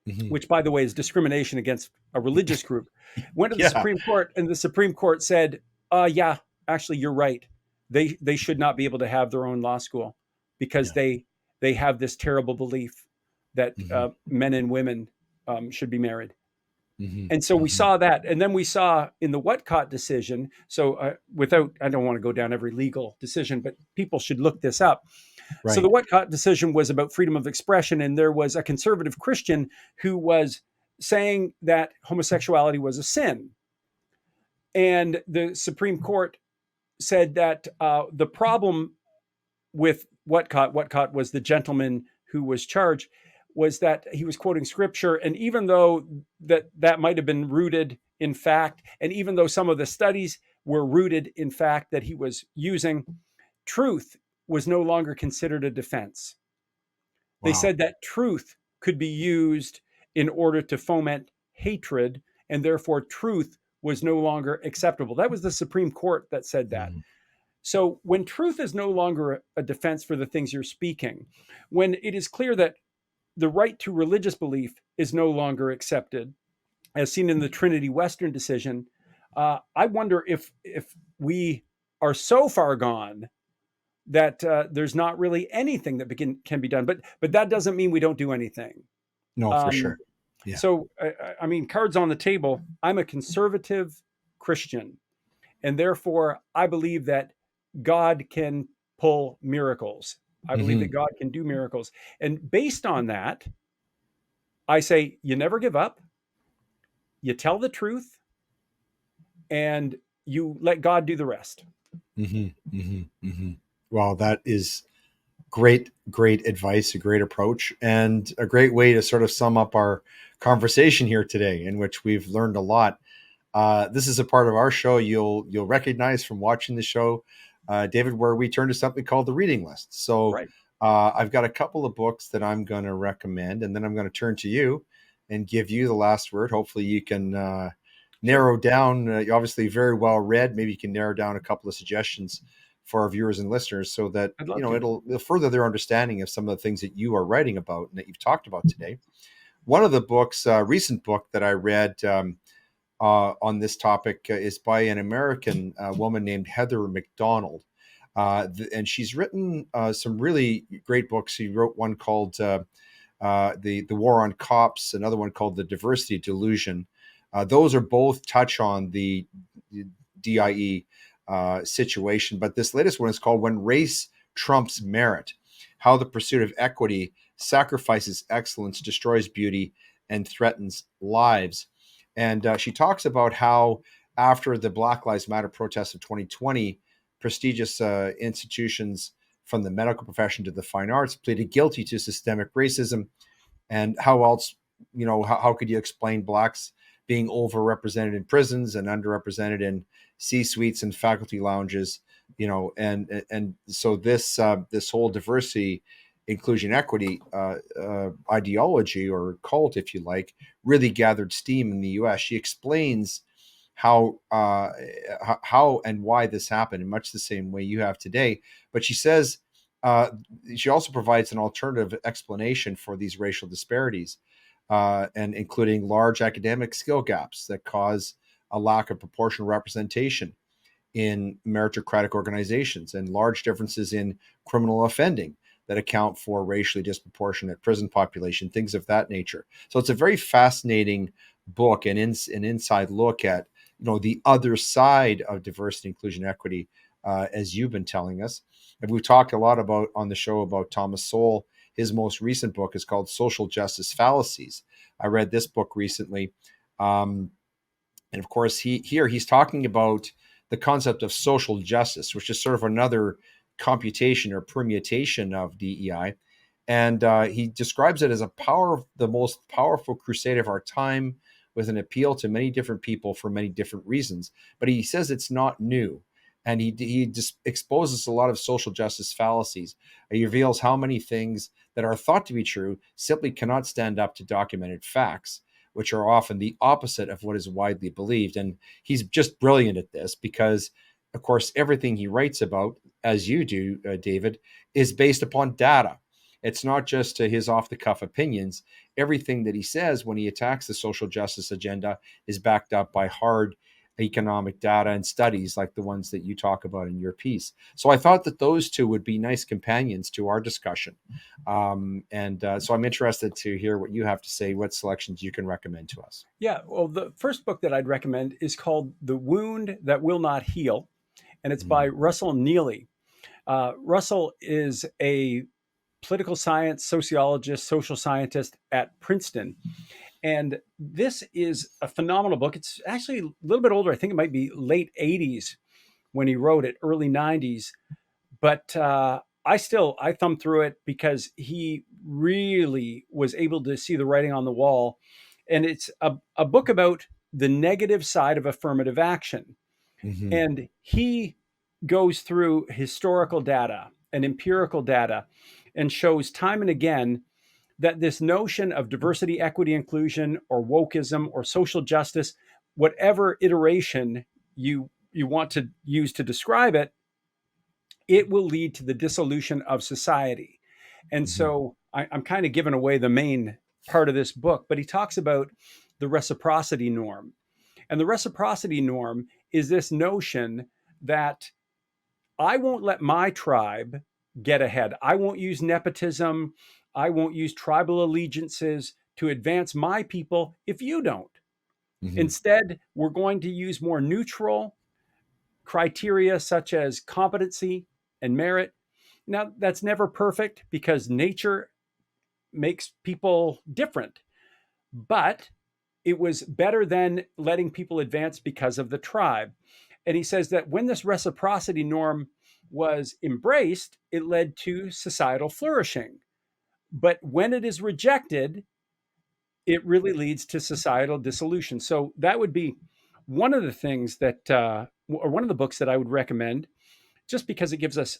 Mhm. which, by the way, is discrimination against a religious group. Went to the Yeah. Supreme Court, and the Supreme Court said, yeah, actually, you're right. They should not be able to have their own law school because Yeah. they have this terrible belief that Mhm. men and women should be married. Mhm. And so we Mhm. saw that. And then we saw in the Whatcott decision. So I don't want to go down every legal decision, but people should look this up. So the Right. Whatcott decision was about freedom of expression. And there was a conservative Christian who was saying that homosexuality was a sin. And the Supreme Court said that the problem with Whatcott was the gentleman who was charged, was that he was quoting scripture. And even though that might have been rooted in fact, and even though some of the studies were rooted in fact that he was using, truth was no longer considered a defense. They Wow. said that truth could be used in order to foment hatred, and therefore truth was no longer acceptable. That was the Supreme Court that said that. Mhm. So when truth is no longer a defense for the things you're speaking, when it is clear that the right to religious belief is no longer accepted, as seen in the Trinity Western decision, I wonder if we are so far gone that there's not really anything that can be done. But that doesn't mean we don't do anything. No, for Um, sure. Yeah. so I mean, cards on the table. I'm a conservative Christian, and therefore I believe that God can pull miracles. I believe that Mhm. God can do miracles. And based on that, I say you never give up, you tell the truth, and you let God do the rest. Well, that is great advice, a great approach, and a great way to sort of sum up our conversation here today, in which we've learned a lot. This is a part of our show you'll recognize from watching the show, David, where we turn to something called the reading list. So Right. I've got a couple of books that I'm going to recommend, and then I'm going to turn to you and give you the last word. Hopefully, you can Sure. narrow down. You're obviously very well read. Maybe you can narrow down a couple of suggestions for our viewers and listeners, so that I'd love to. it'll further their understanding of some of the things that you are writing about and that you've talked about today. One of the books, recent book that I read on this topic, is by an American woman named Heather McDonald. And she's written some really great books. She wrote one called the War on Cops, another one called The Diversity Delusion. Those are both touch on the DIE situation. But this latest one is called When Race Trumps Merit: How the Pursuit of Equity Sacrifices Excellence, Destroys Beauty, and Threatens Lives. And she talks about how after the Black Lives Matter protests of 2020, prestigious institutions from the medical profession to the fine arts pleaded guilty to systemic racism. And how else, how could you explain blacks being overrepresented in prisons and underrepresented in C-suites and faculty lounges? And so this whole diversity, inclusion, equity ideology, or cult, if you like, really gathered steam in the U.S. She explains how and why this happened in much the same way you have today. But she says she also provides an alternative explanation for these racial disparities, and including large academic skill gaps that cause a lack of proportional representation in meritocratic organizations, and large differences in criminal offending that account for racially disproportionate prison population, things of that nature. So it's a very fascinating book, and an inside look at the other side of diversity, inclusion, equity, as you've been telling us. And we've talked a lot about on the show about Thomas Sowell. His most recent book is called Social Justice Fallacies. I read this book recently, and of course he's talking about the concept of social justice, which is sort of another computation or permutation of DEI. And he describes it as the most powerful crusade of our time, with an appeal to many different people for many different reasons. But he says it's not new. And he just exposes a lot of social justice fallacies. He reveals how many things that are thought to be true simply cannot stand up to documented facts, which are often the opposite of what is widely believed. And he's just brilliant at this because, of course, everything he writes about, as you do, David, is based upon data. It's not just his off-the-cuff opinions. Everything that he says when he attacks the social justice agenda is backed up by hard economic data and studies like the ones that you talk about in your piece. So I thought that those two would be nice companions to our discussion. So I'm interested to hear what you have to say, what selections you can recommend to us. Yeah. Well, the first book that I'd recommend is called The Wound That Will Not Heal, and it's by Russell Neely. Russell is a political science sociologist, social scientist at Princeton. And this is a phenomenal book. It's actually a little bit older. I think it might be late 80s when he wrote it, early 90s. But I thumbed through it because he really was able to see the writing on the wall. And it's a book about the negative side of affirmative action. Mm-hmm. And he goes through historical data and empirical data and shows time and again that this notion of diversity, equity, inclusion, or wokeism, or social justice, whatever iteration you want to use to describe it, it will lead to the dissolution of society. And Mm-hmm. so I'm kind of giving away the main part of this book, but he talks about the reciprocity norm. And the reciprocity norm is this notion that I won't let my tribe get ahead. I won't use nepotism. I won't use tribal allegiances to advance my people if you don't. Mm-hmm. Instead, we're going to use more neutral criteria such as competency and merit. Now, that's never perfect because nature makes people different, but it was better than letting people advance because of the tribe. And he says that when this reciprocity norm was embraced, it led to societal flourishing. But when it is rejected, it really leads to societal dissolution. So that would be one of the things that, or one of the books that I would recommend, just because it gives us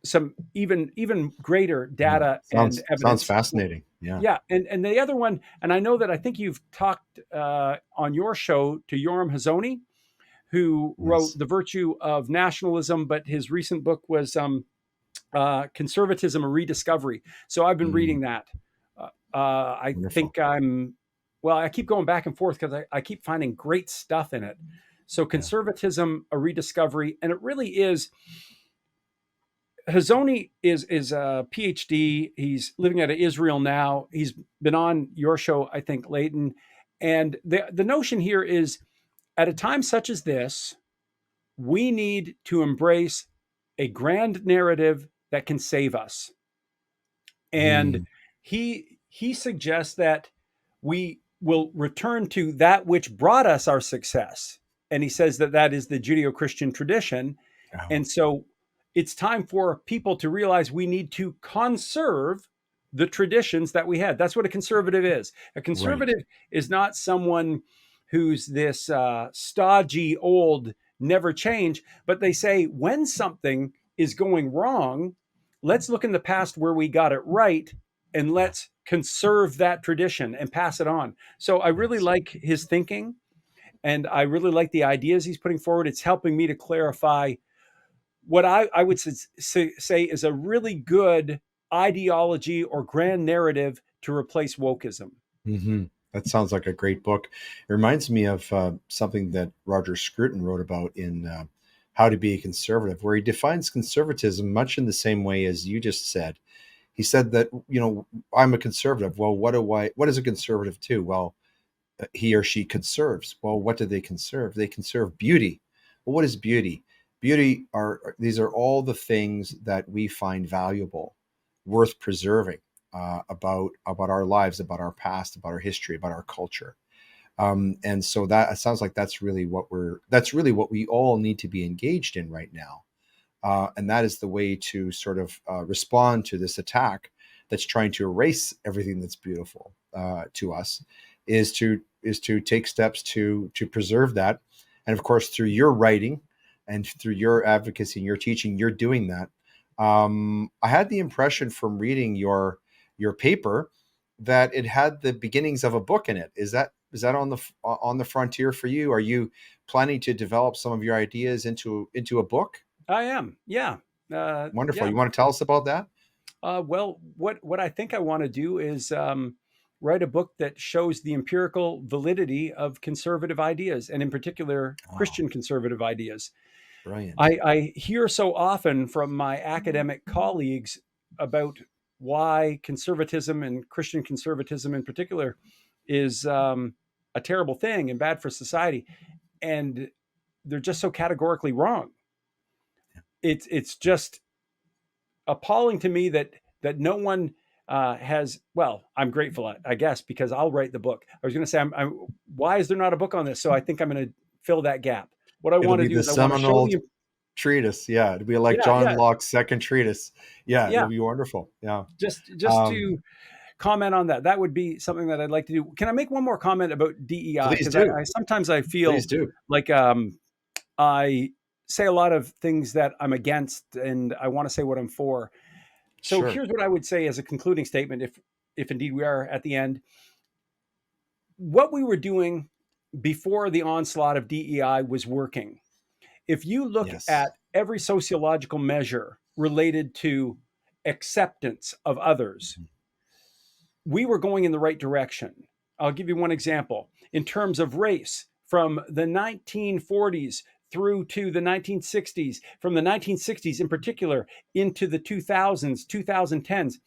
some even greater Yeah. data and Sounds evidence. fascinating. Yeah. Yeah, and the other one, and I know that I think you've talked on your show to Yoram Hazony, who wrote Yes. The Virtue of Nationalism, but his recent book was Conservatism: A Rediscovery. So I've been Mm, reading that. I wonderful. think well, I keep going back and forth because I keep finding great stuff in it. So Yeah. Conservatism: A Rediscovery, and it really is. Hazoni is a PhD. He's living out of Israel now. He's been on your show, I think, Leighton. And the notion here is, at a time such as this, we need to embrace a grand narrative that can save us. And Mm, he suggests that we will return to that which brought us our success. And he says that that is the Judeo-Christian tradition. oh, And so it's time for people to realize we need to conserve the traditions that we had. That's what a conservative is. A right. conservative is not someone who's this stodgy, old, never change, but they say when something is going wrong, let's look in the past where we got it right and Yeah. let's conserve that tradition and pass it on. So I really Yes. like his thinking, and I really like the ideas he's putting forward. It's helping me to clarify what I would say is a really good ideology or grand narrative to replace wokeism. Hmm. That sounds like a great book. It reminds me of something that Roger Scruton wrote about in How to Be a Conservative, where he defines conservatism much in the same way as you just said. He said that, I'm a conservative. Well, what is a conservative to? Well, he or she conserves. Well, what do they conserve? They conserve beauty. Well, what is beauty? Beauty these are all the things that we find valuable, worth preserving, about our lives, about our past, about our history, about our culture. And so that it sounds like that's really what we all need to be engaged in right now. And that is the way to sort of respond to this attack that's trying to erase everything that's beautiful to us, is to take steps to preserve that. And of course, through your writing and through your advocacy and your teaching, you're doing that. I had the impression from reading your paper that it had the beginnings of a book in it. Is that on the frontier for you? Are you planning to develop some of your ideas into a book? I am, yeah, Wonderful. yeah. You want to tell us about that? Well, what I think I want to do is write a book that shows the empirical validity of conservative ideas, and in particular, Oh, Christian conservative ideas. brilliant. I hear so often from my academic colleagues about why conservatism, and Christian conservatism in particular, is a terrible thing and bad for society, and they're just so categorically wrong. It's just appalling to me that no one has. Well, I'm grateful, I guess, because I'll write the book. I was going to say, why is there not a book on this? So I think I'm going to fill that gap. What I It'll want to be do the is I want to show seminal the. treatise. Yeah, it'll be like Yeah, John yeah, Locke's second treatise. Yeah, it'll yeah. be wonderful. Yeah. Just Um, to comment on that, that would be something that I'd like to do. Can I make one more comment about DEI? Please Because do. I sometimes I Please feel do. like I say a lot of things that I'm against, and I want to say what I'm for. So Sure. here's what I would say as a concluding statement, if indeed we are at the end. What we were doing before the onslaught of DEI was working. If you look Yes. at every sociological measure related to acceptance of others, Mhm. we were going in the right direction. I'll give you one example. In terms of race, from the 1940s through to the 1960s, from the 1960s in particular into the 2000s, 2010s,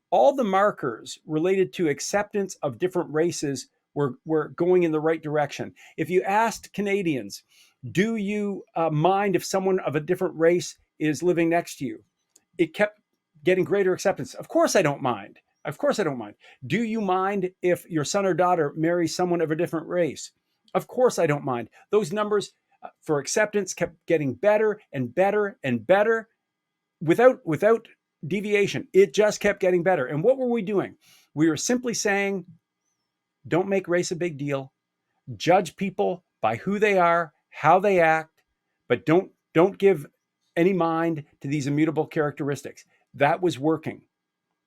all the markers related to acceptance of different races were going in the right direction. If you asked Canadians, do you mind if someone of a different race is living next to you? It kept getting greater acceptance. Of course, I don't mind. Of course, I don't mind. Do you mind if your son or daughter marries someone of a different race? Of course, I don't mind. Those numbers for acceptance kept getting better and better and better without deviation. It just kept getting better. And what were we doing? We were simply saying, don't make race a big deal. Judge people by who they are, how they act, but don't give any mind to these immutable characteristics. That was working.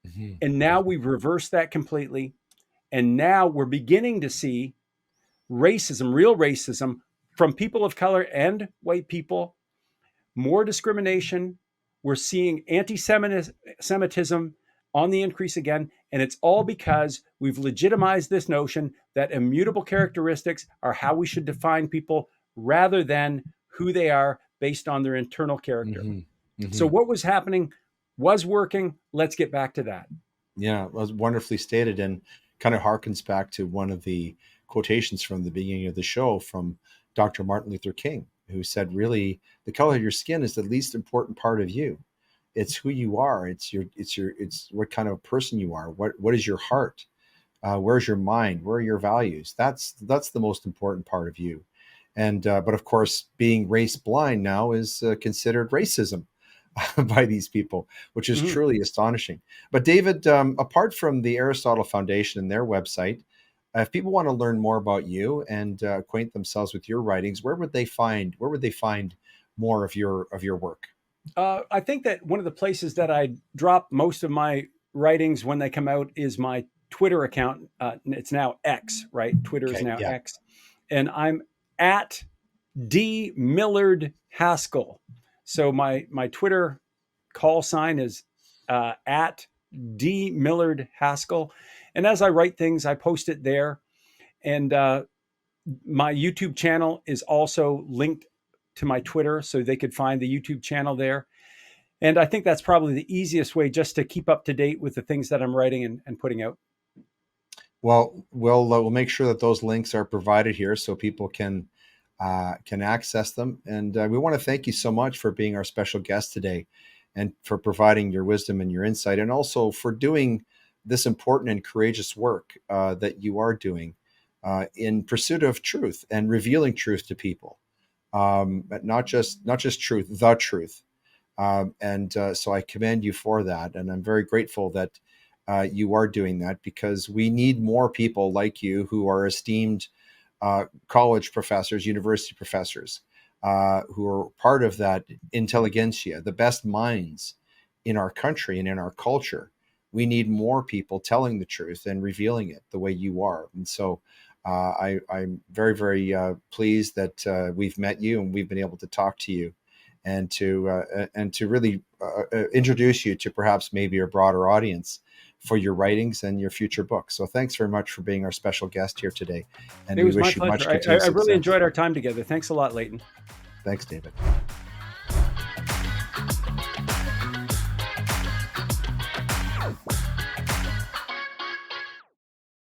Mm-hmm. And now we've reversed that completely. And now we're beginning to see racism, real racism, from people of color and white people, more discrimination. We're seeing anti-Semitism on the increase again. And it's all because we've legitimized this notion that immutable characteristics are how we should define people rather than who they are based on their internal character. Mm-hmm. Mm-hmm. So what was happening was working. Let's get back to that. Yeah, it was wonderfully stated, and kind of harkens back to one of the quotations from the beginning of the show from Dr. Martin Luther King, who said, really, the color of your skin is the least important part of you. It's who you are. It's what kind of person you are. What is your heart? Where's your mind? Where are your values? That's the most important part of you. And but of course, being race blind now is considered racism by these people, which is truly astonishing. But David, apart from the Aristotle Foundation and their website, if people want to learn more about you and acquaint themselves with your writings, where would they find more of your work? I think that one of the places that I drop most of my writings when they come out is my Twitter account. It's now X, right? Twitter is now X. And I'm at D. Millard Haskell. So my Twitter call sign is at D. Millard Haskell. And as I write things, I post it there. And my YouTube channel is also linked to my Twitter, so they could find the YouTube channel there. And I think that's probably the easiest way just to keep up to date with the things that I'm writing and putting out. Well, we'll make sure that those links are provided here so people can access them. And we want to thank you so much for being our special guest today, and for providing your wisdom and your insight, and also for doing this important and courageous work that you are doing in pursuit of truth and revealing truth to people. But not just truth, the truth. So I commend you for that. And I'm very grateful that you are doing that, because we need more people like you who are esteemed college professors, university professors, who are part of that intelligentsia, the best minds in our country and in our culture. We need more people telling the truth and revealing it the way you are. And so I'm very, very pleased that we've met you and we've been able to talk to you, and to really introduce you to perhaps maybe a broader audience for your writings and your future books. So thanks very much for being our special guest here today. And it was we my wish you much pleasure. continued I really success. enjoyed our time together. Thanks a lot, Leighton. Thanks, David.